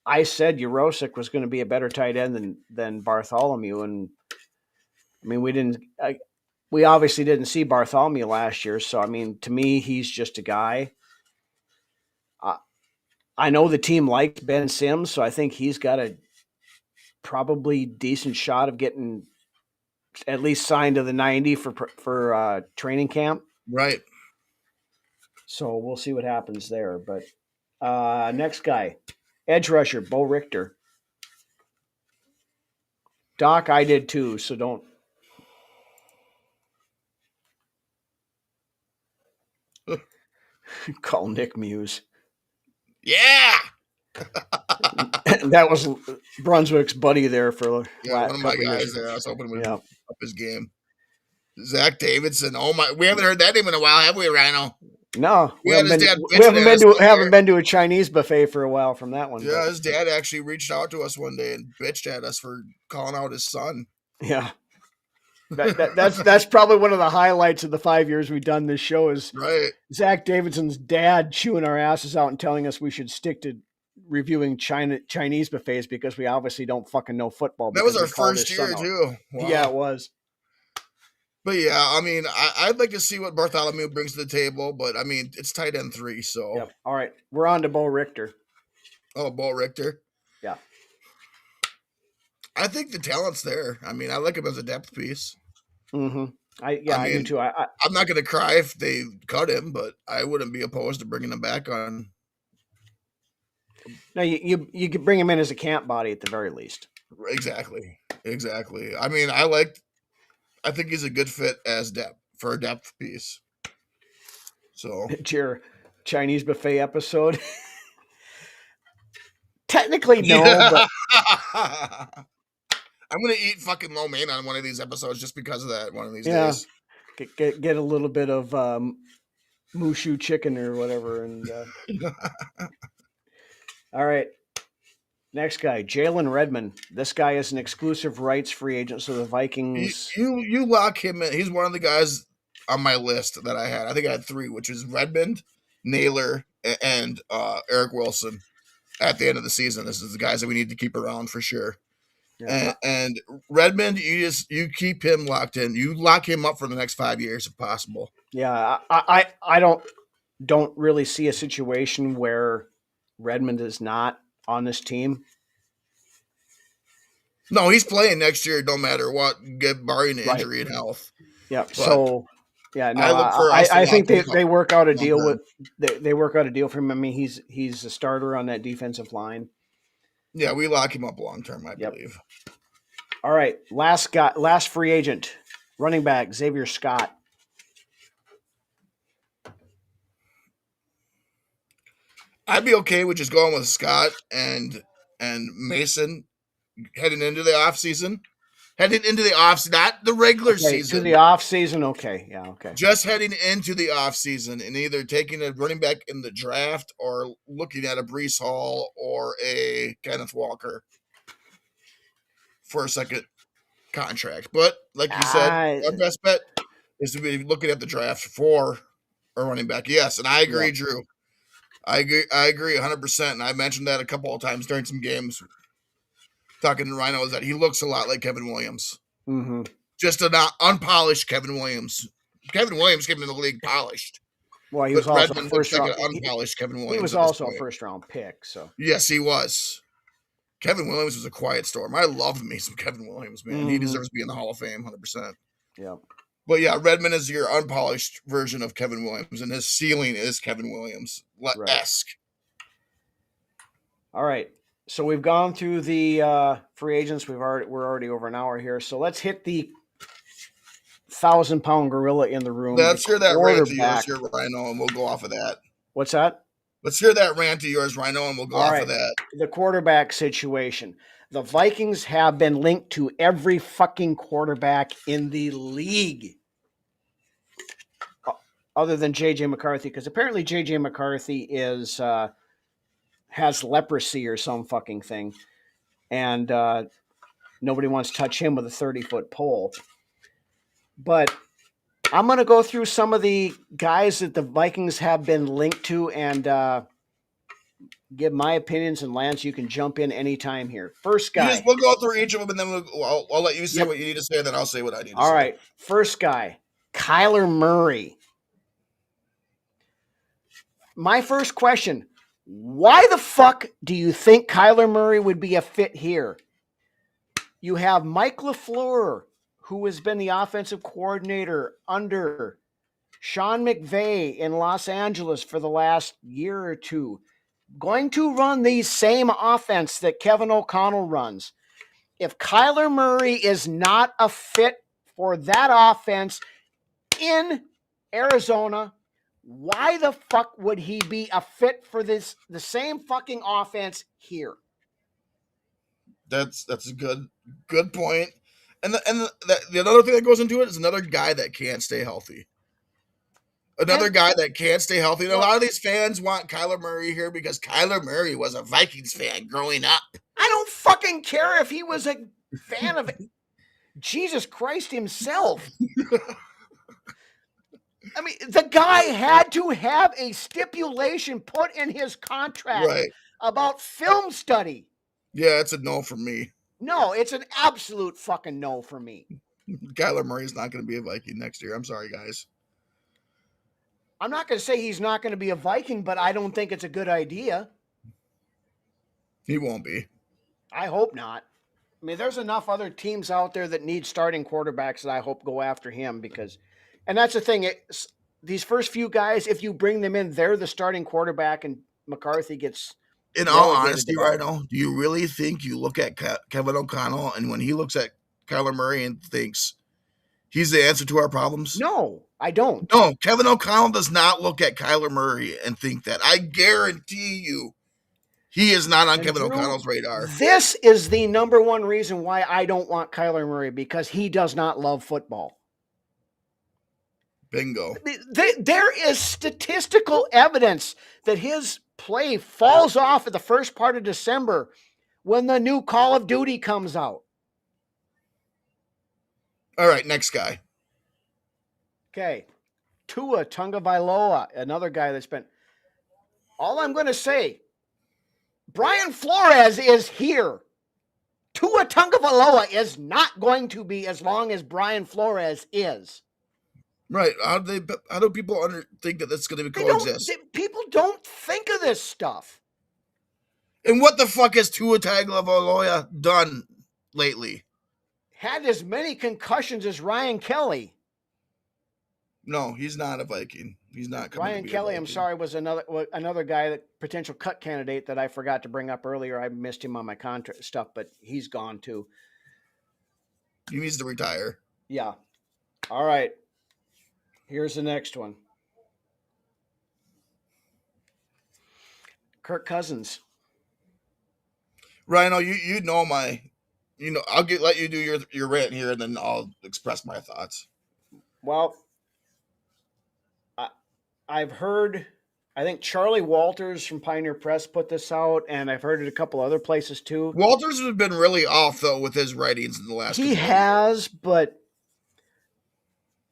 I said Urosic was going to be a better tight end than Bartholomew, and I mean we obviously didn't see Bartholomew last year. So I mean, to me, he's just a guy. I know the team liked Ben Sims, so I think he's got a probably decent shot of getting at least signed to the 90 for training camp. Right. So we'll see what happens there. But next guy, edge rusher, Bo Richter. Doc, I did too, so don't. Call Nick Muse. Yeah. That was Brunswick's buddy there for one of my guys there. I was hoping we'd up his game. Zach Davidson. Oh my! We haven't heard that name in a while, have we, Rhino? No, we haven't been to a Chinese buffet for a while from that one. Yeah, his dad actually reached out to us one day and bitched at us for calling out his son. Yeah, that's probably one of the highlights of the 5 years we've done this show is Zach Davidson's dad chewing our asses out and telling us we should stick to reviewing Chinese buffets because we obviously don't fucking know football. That was our first year too. Wow. Yeah, it was. But yeah, I mean, I'd like to see what Bartholomew brings to the table, but I mean, it's tight end 3, so. Yep. All right, we're on to Bo Richter. Oh, Bo Richter. Yeah. I think the talent's there. I mean, I like him as a depth piece. Mm-hmm. I do too. I'm not going to cry if they cut him, but I wouldn't be opposed to bringing him back on. No, you could bring him in as a camp body at the very least. Exactly. I mean, I think he's a good fit as for a depth piece. So it's your Chinese buffet episode. Technically, no, but I'm gonna eat fucking lo mein on one of these episodes just because of that. One of these days, get a little bit of mushu chicken or whatever, and all right. Next guy, Jalen Redmond. This guy is an exclusive rights free agent, so the Vikings. You lock him in. He's one of the guys on my list that I had. I think I had 3, which is Redmond, Naylor, and Eric Wilson. At the end of the season, this is the guys that we need to keep around for sure. Yeah. And Redmond, you keep him locked in. You lock him up for the next 5 years if possible. Yeah, I don't really see a situation where Redmond is not on this team. No, he's playing next year, no matter what, barring injury and health. Yeah. But so yeah, no, I think they work out a deal with they work out a deal for him. I mean, he's a starter on that defensive line. Yeah, we lock him up long term, I believe. All right, last free agent, running back Xavier Scott. I'd be okay with just going with Scott and Mason heading into the offseason. Not the regular season. To the offseason, okay. Yeah, okay. Just heading into the offseason and either taking a running back in the draft or looking at a Breece Hall or a Kenneth Walker for a second contract. But like you said, our best bet, is to be looking at the draft for a running back. Yes, and I agree, Drew. I agree 100%. And I mentioned that a couple of times during some games talking to Rhino, is that he looks a lot like Kevin Williams. Mm-hmm. Just a not unpolished Kevin Williams. Kevin Williams came in the league polished. Well, he But was also Redmond a first looks like round. an unpolished Kevin Williams. He was also a first round pick. So yes, he was. Kevin Williams was a quiet storm. I love me some Kevin Williams, man. He deserves to be in the Hall of Fame, 100%. Yeah. But yeah, Redmond is your unpolished version of Kevin Williams, and his ceiling is Kevin Williams-esque. All right. So we've gone through the free agents. We're already over an hour here. So let's hit the 1,000-pound gorilla in the room. Let's hear that rant of yours here, Rhino, and we'll go off of that. What's that? Let's hear that rant of yours, Rhino, and we'll go off of that. The quarterback situation. The Vikings have been linked to every fucking quarterback in the league. Other than J.J. McCarthy, because apparently J.J. McCarthy has leprosy or some fucking thing. And nobody wants to touch him with a 30-foot pole. But I'm going to go through some of the guys that the Vikings have been linked to and give my opinions. And Lance, you can jump in anytime here. First guy. We'll go through each of them, and then I'll let you say what you need to say, and then I'll say what I need to say. All right. First guy, Kyler Murray. My first question, why the fuck do you think Kyler Murray would be a fit here? You have Mike LaFleur, who has been the offensive coordinator under Sean McVay in Los Angeles for the last year or two, going to run the same offense that Kevin O'Connell runs. If Kyler Murray is not a fit for that offense in Arizona, why the fuck would he be a fit for the same fucking offense here? That's a good point. And the other thing that goes into it is another guy that can't stay healthy. And a lot of these fans want Kyler Murray here because Kyler Murray was a Vikings fan growing up. I don't fucking care if he was a fan of Jesus Christ himself. I mean, the guy had to have a stipulation put in his contract about film study. Yeah, it's a no for me. No, it's an absolute fucking no for me. Kyler Murray's not going to be a Viking next year. I'm sorry, guys. I'm not going to say he's not going to be a Viking, but I don't think it's a good idea. He won't be. I hope not. I mean, there's enough other teams out there that need starting quarterbacks that I hope go after him because... And that's the thing. These first few guys, if you bring them in, they're the starting quarterback, and McCarthy gets. In all honesty, Rhino, do you really think you look at Kevin O'Connell and when he looks at Kyler Murray and thinks he's the answer to our problems? No, I don't. No, Kevin O'Connell does not look at Kyler Murray and think that. I guarantee you, he is not on Kevin O'Connell's radar. This is the number one reason why I don't want Kyler Murray, because he does not love football. Bingo. There is statistical evidence that his play falls off at the first part of December when the new Call of Duty comes out. All right, next guy. Okay. Tua Tagovailoa, another guy that's been... All I'm going to say, Brian Flores is here. Tua Tagovailoa is not going to be as long as Brian Flores is. Right. How do people think that that's going to coexist? People don't think of this stuff. And what the fuck has Tua Tagovailoa done lately? Had as many concussions as Ryan Kelly. No, he's not a Viking. He's not. Ryan Kelly, I'm sorry, was another guy, that potential cut candidate that I forgot to bring up earlier. I missed him on my contract stuff, but he's gone too. He needs to retire. Yeah. All right. Here's the next one. Kirk Cousins. Rhino, you know my, I'll let you do your rant here, and then I'll express my thoughts. Well, I've heard, I think Charlie Walters from Pioneer Press put this out, and I've heard it a couple other places too. Walters has been really off though with his writings in the last. He has, but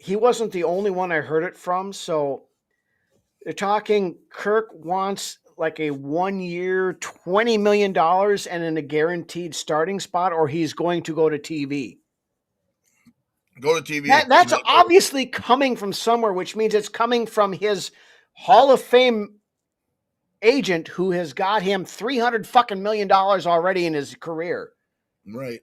he wasn't the only one I heard it from. So they're talking Kirk wants like a 1 year, $20 million and in a guaranteed starting spot, or he's going to go to TV. Go to TV. That's obviously coming from somewhere, which means it's coming from his Hall of Fame agent who has got him $300 fucking million already in his career. Right.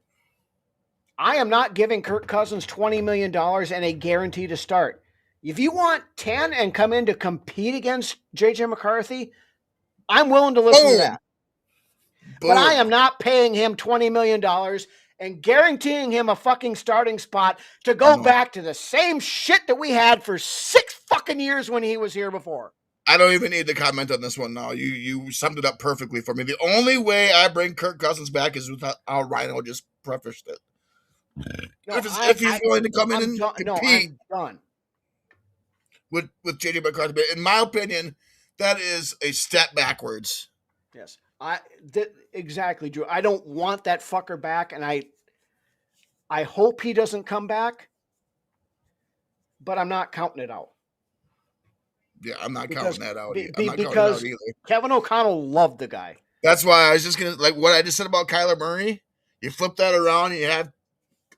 I am not giving Kirk Cousins $20 million and a guarantee to start. If you want 10 and come in to compete against JJ McCarthy, I'm willing to listen to that. Boom. But I am not paying him $20 million and guaranteeing him a fucking starting spot to go back to the same shit that we had for 6 fucking years when he was here before. I don't even need to comment on this one now. You summed it up perfectly for me. The only way I bring Kirk Cousins back is with how Rhino just prefaced it. No, if he's going to come in and compete, I'm done with JJ McCarthy. But in my opinion, that is a step backwards. Yes, exactly, Drew. I don't want that fucker back, and I hope he doesn't come back, but I'm not counting it out. Yeah, I'm not counting that out. Because Kevin O'Connell loved the guy. That's why I was just gonna like what I just said about Kyler Murray. You flip that around, and you have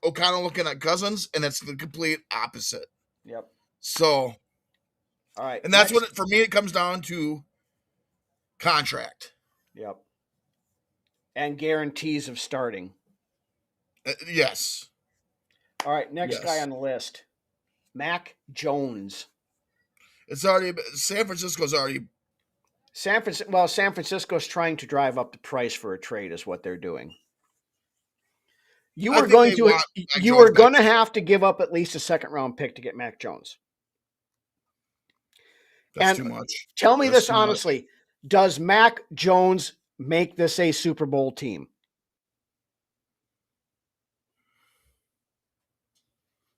O'Connell looking at Cousins, and it's the complete opposite. Yep. So, all right, and that's what for me it comes down to contract. Yep. And guarantees of starting. Yes. All right, next guy on the list, Mac Jones. It's already San Francisco's already. San Francisco's trying to drive up the price for a trade, is what they're doing. You are going to have to give up at least a second-round pick to get Mac Jones. That's too much. Tell me this honestly: does Mac Jones make this a Super Bowl team?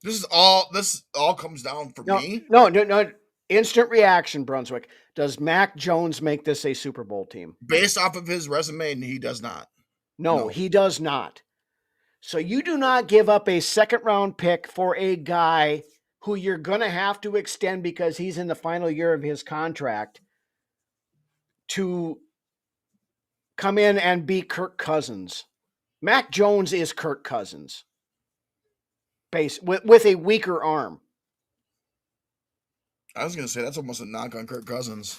This all comes down for me. No. Instant reaction, Brunswick. Does Mac Jones make this a Super Bowl team? Based off of his resume, he does not. No, he does not. So you do not give up a second-round pick for a guy who you're going to have to extend because he's in the final year of his contract to come in and be Kirk Cousins. Mac Jones is Kirk Cousins. With a weaker arm. I was going to say that's almost a knock on Kirk Cousins.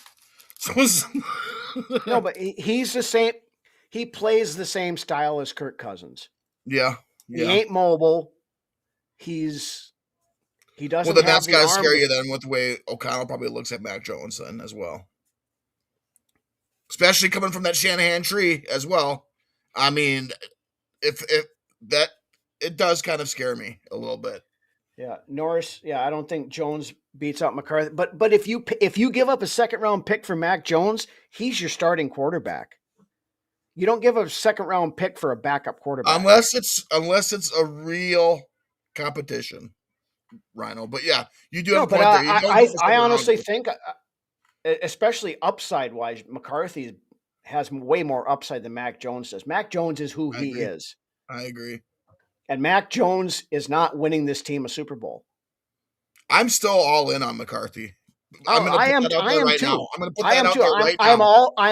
No, but he's the same. He plays the same style as Kirk Cousins. Yeah. He ain't mobile. He doesn't. Well, then that's got to scare you then with the way O'Connell probably looks at Mac Jones then as well. Especially coming from that Shanahan tree as well. I mean, if that it does kind of scare me a little bit. Yeah, Norris. Yeah, I don't think Jones beats out McCarthy. But if you give up a second-round pick for Mac Jones, he's your starting quarterback. You don't give a second-round pick for a backup quarterback unless it's a real competition, Rhino. But yeah, you do have a point there. I honestly think, especially upside-wise, McCarthy has way more upside than Mac Jones does. Mac Jones is who he is. I agree. And Mac Jones is not winning this team a Super Bowl. I'm still all in on McCarthy. I'm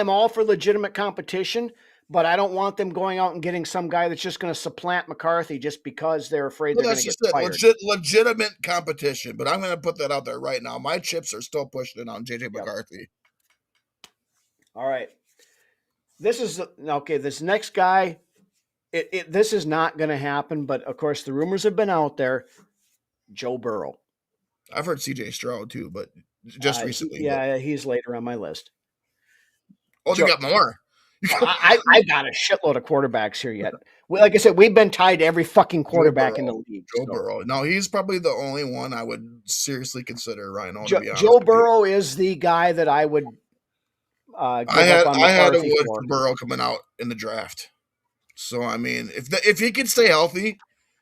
all for legitimate competition, but I don't want them going out and getting some guy that's just going to supplant McCarthy just because they're afraid they're going to get fired. Legitimate competition, but I'm going to put that out there right now. My chips are still pushing it on JJ McCarthy. All right. This next guy, this is not going to happen, but of course the rumors have been out there. Joe Burrow. I've heard CJ Stroud too, but just recently. He's later on my list. Oh, you got more. I got a shitload of quarterbacks here yet. Like I said, we've been tied to every fucking quarterback in the league. Joe Burrow. No, he's probably the only one I would seriously consider, Rhino. Joe Burrow is the guy that I would. I had a wood for Burrow coming out in the draft. So I mean, if he can stay healthy,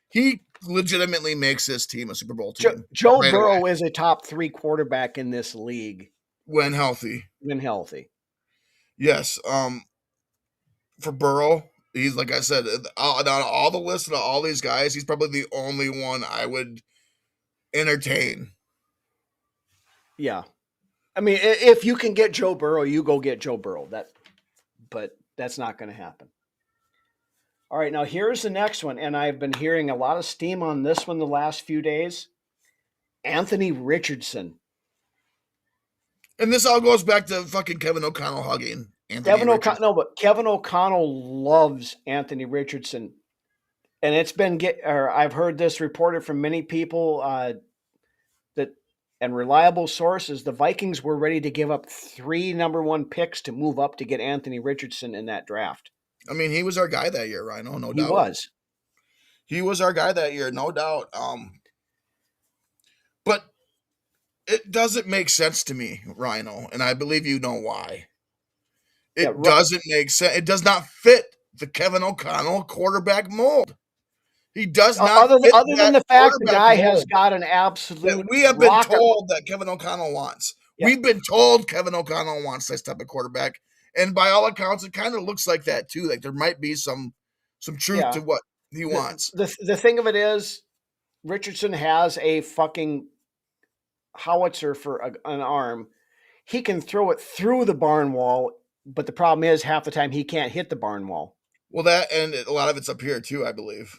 he legitimately makes this team a Super Bowl team. Joe Burrow is a top 3 quarterback in this league when healthy. Yes. For Burrow, he's like I said, on all the list of all these guys, he's probably the only one I would entertain. Yeah. I mean, if you can get Joe Burrow, you go get Joe Burrow. But that's not going to happen. All right, now here's the next one, and I've been hearing a lot of steam on this one the last few days. Anthony Richardson. And this all goes back to fucking Kevin O'Connell hugging Anthony Richardson. But Kevin O'Connell loves Anthony Richardson, and I've heard this reported from many people and reliable sources. The Vikings were ready to give up 3 number 1 picks to move up to get Anthony Richardson in that draft. I mean, he was our guy that year, Rhino, no doubt. He was. He was our guy that year, no doubt. But it doesn't make sense to me, Rhino, and I believe you know why. It doesn't make sense. It does not fit the Kevin O'Connell quarterback mold. He does not. Other than the fact the guy has got an absolute. We have been told that Kevin O'Connell wants. Yeah. We've been told Kevin O'Connell wants this type of quarterback, and by all accounts, it kind of looks like that too. Like there might be some truth to what he wants. The thing of it is, Richardson has a fucking howitzer for an arm. He can throw it through the barn wall, but the problem is half the time he can't hit the barn wall. Well, that and a lot of it's up here too, I believe.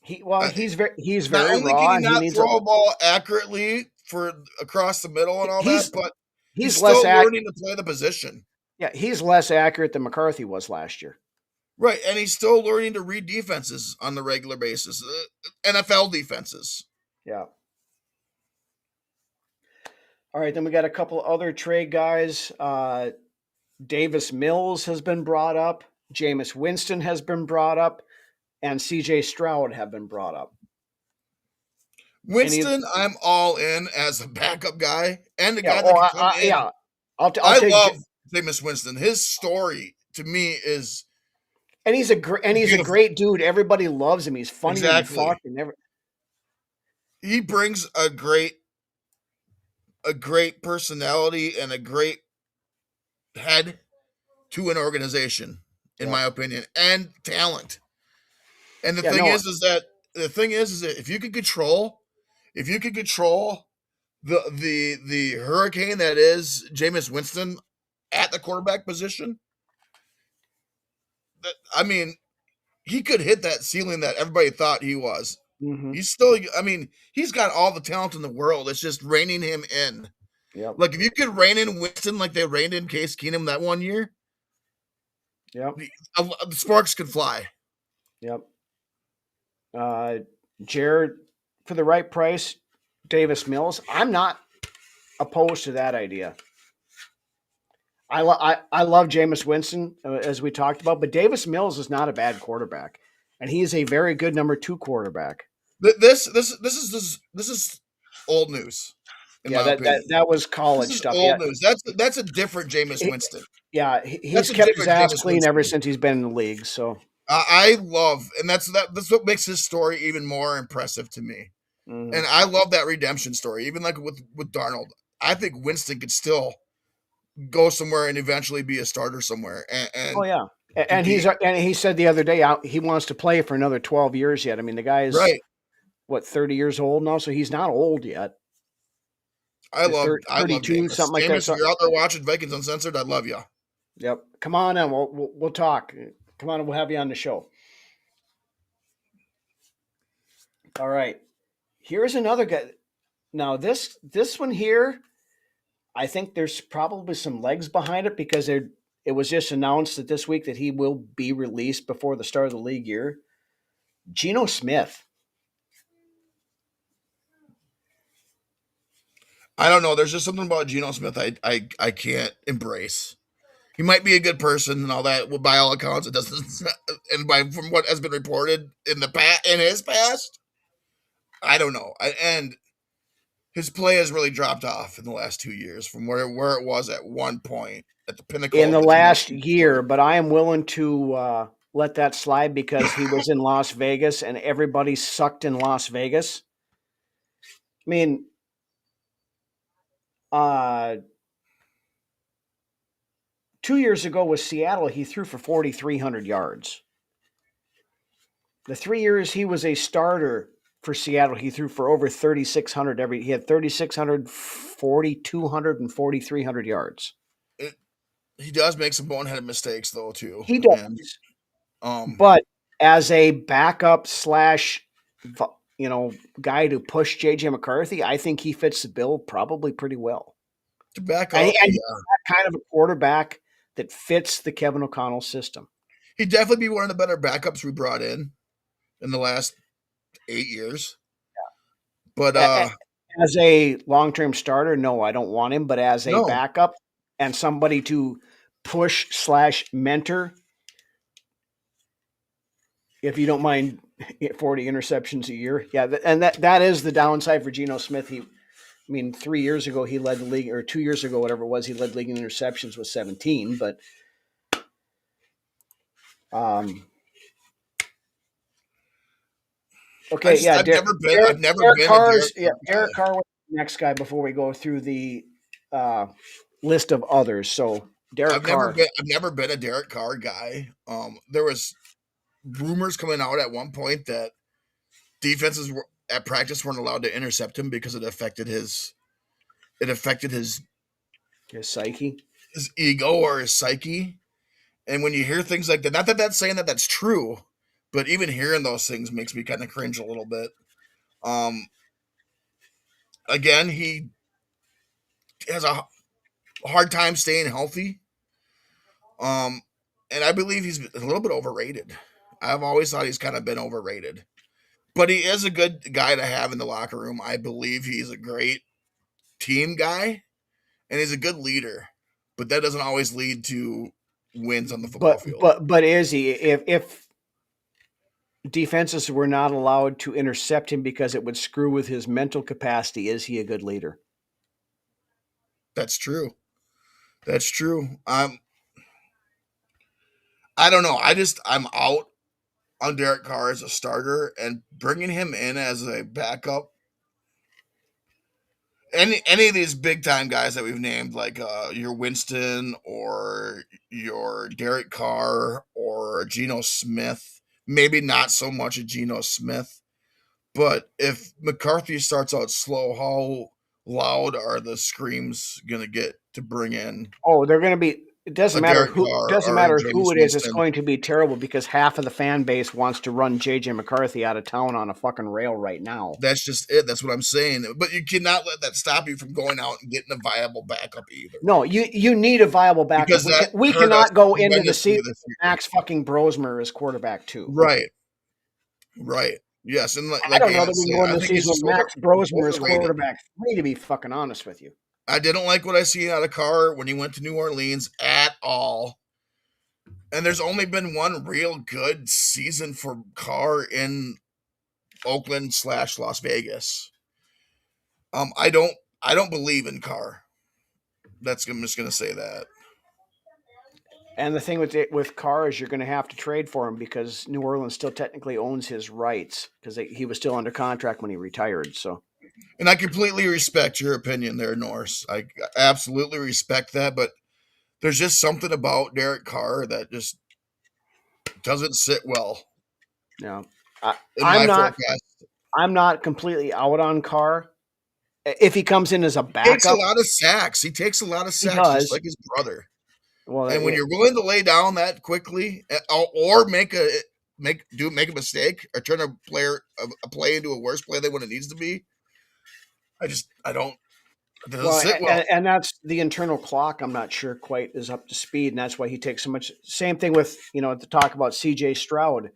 He's very not only raw. Can he not throw a ball accurately for across the middle and all that, but he's still learning to play the position. Yeah, he's less accurate than McCarthy was last year. Right, and he's still learning to read defenses on the regular basis, NFL defenses. Yeah. All right, then we got a couple other trade guys. Davis Mills has been brought up. Jameis Winston has been brought up. And C.J. Stroud have been brought up. Winston, I'm all in as a backup guy and the guy that can come in. Yeah, I love Jameis Winston. His story to me is, and he's a great dude. Everybody loves him. He's funny and fuck and never. He brings a great personality and a great head to an organization, in my opinion, and talent. And the thing is that if you could control the hurricane that is Jameis Winston at the quarterback position, I mean, he could hit that ceiling that everybody thought he was. Mm-hmm. He's still, I mean, he's got all the talent in the world. It's just reining him in. Yep. Like if you could rein in Winston like they reined in Case Keenum that one year, yep, the sparks could fly. Yep. Jared, for the right price, Davis Mills. I'm not opposed to that idea. I love Jameis Winston, as we talked about, but Davis Mills is not a bad quarterback, and he is a very good number 2 quarterback. This is old news. That was college stuff. Old news. That's a different Jameis Winston. Yeah, he's kept his ass clean ever since he's been in the league. So I love, and that's what makes his story even more impressive to me. Mm-hmm. And I love that redemption story. Even like with Darnold, I think Winston could still go somewhere and eventually be a starter somewhere. And oh yeah, and he said the other day he wants to play for another 12 years yet. I mean, the guy is what 30 years old now, so he's not old yet. I love 32, something like that. If you're out there watching Vikings Uncensored, I love you. Yep, come on in. We'll talk. Come on, and we'll have you on the show. All right, here's another guy. Now this one here, I think there's probably some legs behind it because it was just announced that this week that he will be released before the start of the league year. Geno Smith. I don't know. There's just something about Geno Smith I can't embrace. He might be a good person and all that. Well, by all accounts, it doesn't. And from what has been reported in his past, I don't know. And his play has really dropped off in the last 2 years from where it was at one point at the pinnacle in the last year. But I am willing to let that slide because he was in Las Vegas and everybody sucked in Las Vegas. I mean, 2 years ago with Seattle, he threw for 4,300 yards. The 3 years he was a starter, for Seattle. He threw for over 3,600 he had 3,600, 4,200, and 4,300 yards. He does make some boneheaded mistakes though too. He does. And, but as a backup slash, guy to push JJ McCarthy, I think he fits the bill probably pretty well. To back up, and he's that kind of a quarterback that fits the Kevin O'Connell system. He'd definitely be one of the better backups we brought in the last 8 years. Yeah. But as a long-term starter, no, I don't want him. But as a backup and somebody to push slash mentor, if you don't mind 40 interceptions a year, and that is the downside for Geno Smith. 3 years ago he led the league, or 2 years ago, whatever it was, he led the league in interceptions with 17. But okay, I've never been Derek Carr was the next guy before we go through the list of others. So Derek Carr. I've never been a Derek Carr guy. There was rumors coming out at one point that defenses at practice weren't allowed to intercept him because it affected his psyche, his ego, or his psyche. And when you hear things like that, not that that's saying that that's true, but even hearing those things makes me kind of cringe a little bit. Again, he has a hard time staying healthy. And I believe he's a little bit overrated. I've always thought he's kind of been overrated. But he is a good guy to have in the locker room. I believe he's a great team guy, and he's a good leader. But that doesn't always lead to wins on the football field. But is he? If defenses were not allowed to intercept him because it would screw with his mental capacity, is he a good leader? That's true. That's true. I don't know. I'm out on Derek Carr as a starter, and bringing him in as a backup. Any of these big time guys that we've named, like your Winston or your Derek Carr or Geno Smith, maybe not so much a Geno Smith, but if McCarthy starts out slow, how loud are the screams gonna get to bring in? Oh, they're gonna be. It doesn't matter who. Doesn't matter who it is. It's going to be terrible because half of the fan base wants to run JJ McCarthy out of town on a fucking rail right now. That's just it. That's what I'm saying. But you cannot let that stop you from going out and getting a viable backup either. No, you need a viable backup. Because we cannot go into the season with Max fucking Brosmer as quarterback too. Right. Yes, and I don't know that we can go into the season with Max Brosmer as quarterback 3, to be fucking honest with you. I didn't like what I seen out of Carr when he went to New Orleans at all. And there's only been one real good season for Carr in Oakland / Las Vegas. I don't believe in Carr. I'm just gonna say that. And the thing with Carr is you're going to have to trade for him because New Orleans still technically owns his rights because he was still under contract when he retired. So, and I completely respect your opinion there, Norse. I absolutely respect that, but there's just something about Derek Carr that just doesn't sit well. No, I'm not completely out on Carr. If he comes in as a backup, he takes a lot of sacks. Just like his brother. Well, and when you're willing to lay down that quickly, or make a mistake, or turn a play into a worse play than what it needs to be, I don't. It doesn't sit well. And that's the internal clock. I'm not sure quite is up to speed, and that's why he takes so much. Same thing with to talk about C.J. Stroud.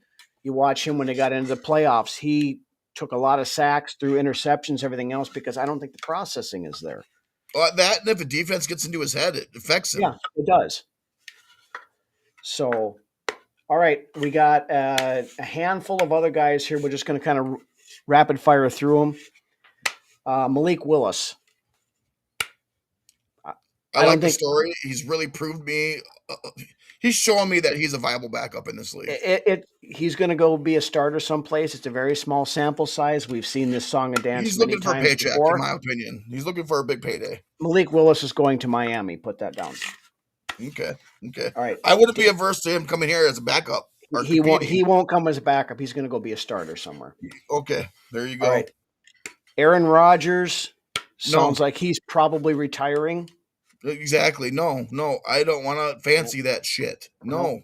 You watch him when they got into the playoffs. He took a lot of sacks, threw interceptions, everything else because I don't think the processing is there. That, and if a defense gets into his head, it affects him. Yeah, it does. So, all right, we got a handful of other guys here. We're just going to kind of rapid fire through them. Malik Willis. I like the story. He's really proved me. He's showing me that he's a viable backup in this league. He's going to go be a starter someplace. It's a very small sample size. We've seen this song and dance. He's looking for a paycheck, in my opinion. He's looking for a big payday. Malik Willis is going to Miami. Put that down. Okay. All right. I wouldn't be averse to him coming here as a backup. are He won't. competing. He won't come as a backup. He's going to go be a starter somewhere. Okay, there you go. All right. Aaron Rodgers No. sounds like he's probably retiring. Exactly. No, I don't want to fancy that shit. No.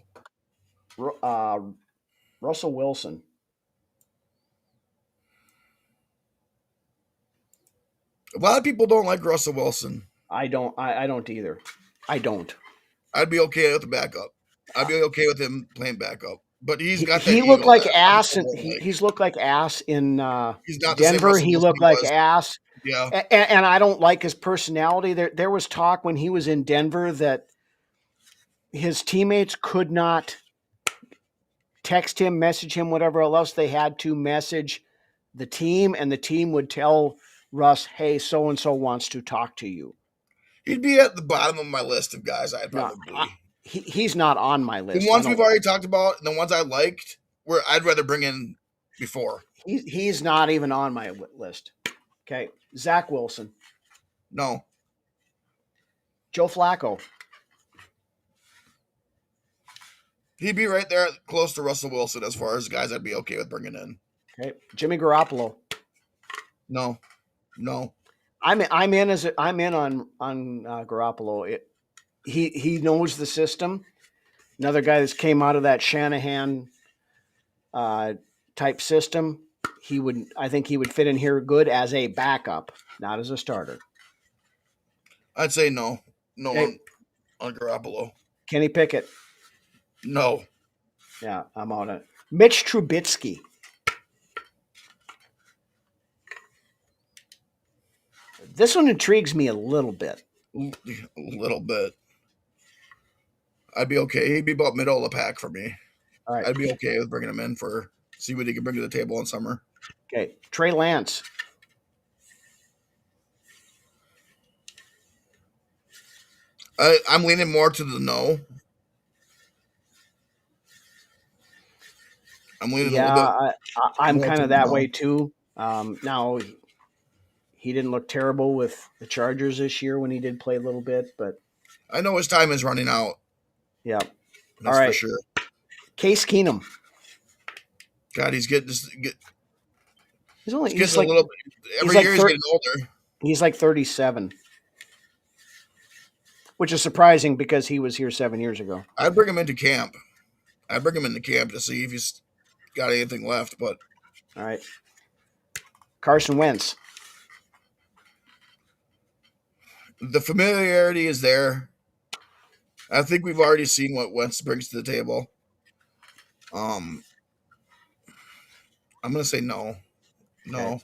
Russell Wilson. A lot of people don't like Russell Wilson. I don't either. I don't. I'd be okay with the backup. I'd be okay with him playing backup. But he's got that He looked ego like that ass, people and don't like. he's looked like ass in He's not the same Denver. Russell He Wilson looked he like was. ass. Yeah. And I don't like his personality. There was talk when he was in Denver that his teammates could not text him, message him, whatever else they had to message the team, and the team would tell Russ, "Hey, so and so wants to talk to you." He'd be at the bottom of my list of guys I'd No, probably. he's not on my list. The ones we've already talked about and the ones I liked, where I'd rather bring in before. He's not even on my list. Okay, Zach Wilson. No. Joe Flacco. He'd be right there close to Russell Wilson as far as guys I'd be okay with bringing in. Okay, Jimmy Garoppolo. No. I'm in on Garoppolo. He knows the system. Another guy that's came out of that Shanahan type system. I think he would fit in here good as a backup, not as a starter. I'd say no. No Okay. on Garoppolo. Kenny Pickett. No. Yeah, I'm on it. Mitch Trubisky. This one intrigues me a little bit. A little bit. I'd be okay. He'd be about middle of the pack for me. All right. I'd be okay with bringing him in for see what he can bring to the table in summer. Okay. Trey Lance. I'm leaning more to the no. I'm leaning a little bit. I'm more kind to of the that no. way too. Now, he didn't look terrible with the Chargers this year when he did play a little bit, but I know his time is running out. yeah. That's All right. for sure. Case Keenum. God, he's getting He's like like a little bit. Every like year he's getting older. He's like 37, which is surprising because he was here 7 years ago. I'd bring him into camp. I'd bring him into camp to see if he's got anything left. But all right. Carson Wentz. the familiarity is there. I think we've already seen what Wentz brings to the table. I'm gonna say no. Okay.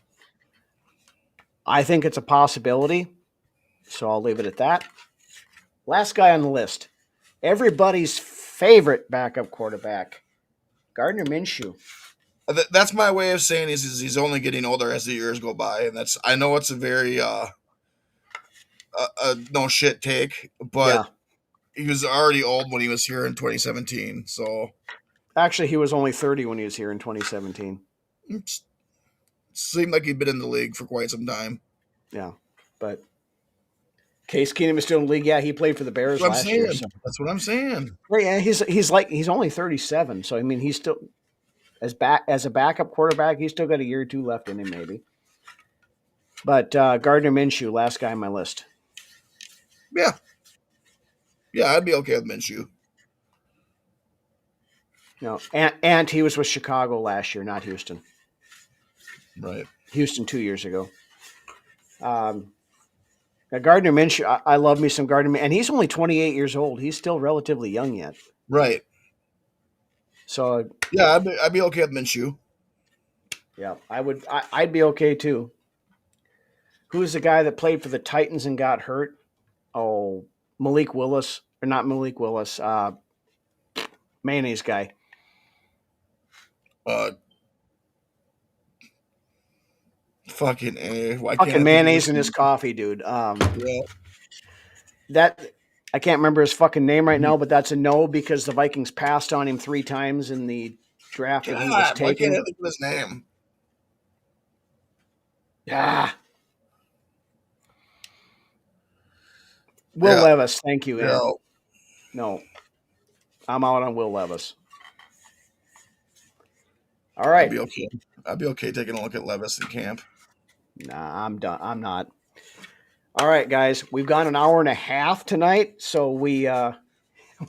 I think it's a possibility, so I'll leave it at that. Last guy on the list. Everybody's favorite backup quarterback, Gardner Minshew. That's my way of saying is he's only getting older as the years go by, and I know it's a very no shit take, but he was already old when he was here in 2017. So actually, he was only 30 when he was here in 2017. It seemed like he'd been in the league for quite some time. Yeah, but Case Keenum is still in the league. Yeah, he played for the Bears last year. So. That's what I'm saying. Yeah, he's only 37. So I mean, he's still as a backup quarterback. He's still got a year or two left in him, maybe. But Gardner Minshew, last guy on my list. Yeah, I'd be okay with Minshew. No, and he was with Chicago last year, not Houston. Right. Houston 2 years ago. Gardner Minshew, I love me some Gardner, and he's only 28 years old. He's still relatively young yet. Right. So yeah, I'd be okay with Minshew. Yeah, I'd be okay too. Who's the guy that played for the Titans and got hurt? Oh, Malik Willis, or not Malik Willis, mayonnaise guy. Fucking mayonnaise in his coffee, dude. Yeah. That I can't remember his fucking name right now, but that's a no because the Vikings passed on him 3 times in the draft that he was taken. Why can't I think of his name? Yeah. Will Levis, thank you, Ed. No, I'm out on Will Levis. All right. I'd be okay taking a look at Levis in camp. Nah, I'm done. I'm not. All right, guys. We've gone an hour and a half tonight, so we went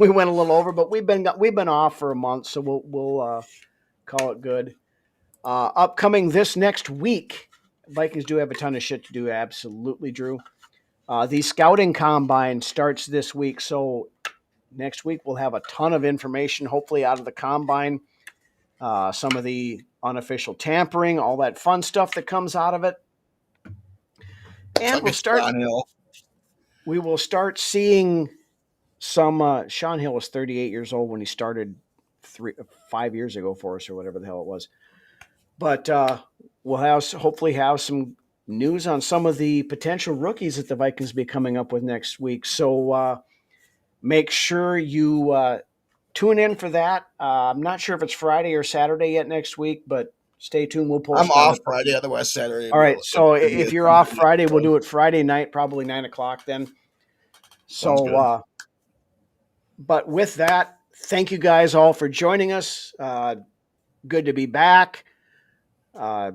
a little over, but we've been off for a month, so we'll call it good. Upcoming this next week, Vikings do have a ton of shit to do. Absolutely, Drew. The scouting combine starts this week, so next week we'll have a ton of information, hopefully out of the combine. Some of the unofficial tampering, all that fun stuff that comes out of it, and we will start seeing some. Sean Hill was 38 years old when he started 5 years ago for us, or whatever the hell it was. But we'll hopefully have some news on some of the potential rookies that the Vikings be coming up with next week. So make sure you tune in for that. I'm not sure if it's Friday or Saturday yet next week, but stay tuned. We'll post. I'm off Friday, otherwise Saturday. All right. So if you're off Friday, we'll do it Friday night, probably 9:00 then. So, but with that, thank you guys all for joining us. Good to be back. We're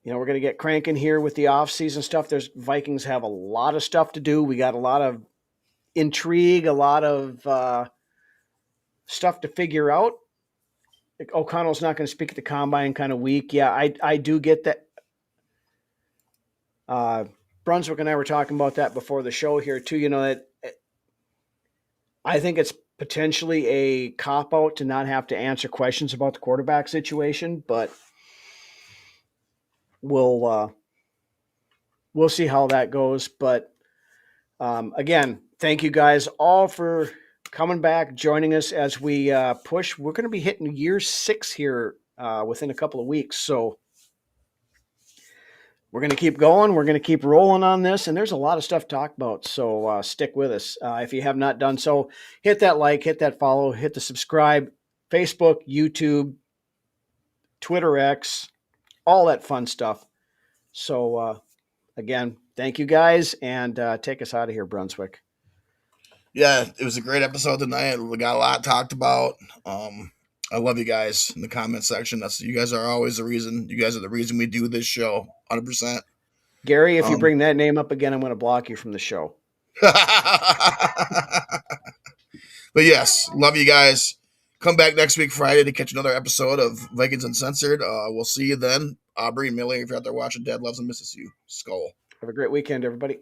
going to get cranking here with the off-season stuff. Vikings have a lot of stuff to do. We got a lot of intrigue, a lot of stuff to figure out. O'Connell's not going to speak at the combine, kind of weak. Yeah, I do get that. Brunswick and I were talking about that before the show here too. That I think it's potentially a cop-out to not have to answer questions about the quarterback situation, but we'll see how that goes. But again, thank you guys all for coming back, joining us as we push. We're going to be hitting year 6 here within a couple of weeks. So we're going to keep going. We're going to keep rolling on this. And there's a lot of stuff to talk about. So stick with us. If you have not done so, hit that like, hit that follow, hit the subscribe, Facebook, YouTube, Twitter X, all that fun stuff. So again, thank you guys, and take us out of here, Brunswick. Yeah, it was a great episode tonight. We got a lot talked about. I love you guys in the comment section. You guys are always the reason. You guys are the reason we do this show, 100%. Gary, if you bring that name up again, I'm going to block you from the show. But yes, love you guys. Come back next week, Friday, to catch another episode of Vikings Uncensored. We'll see you then. Aubrey and Millie, if you're out there watching, Dad loves and misses you. Skull. Have a great weekend, everybody.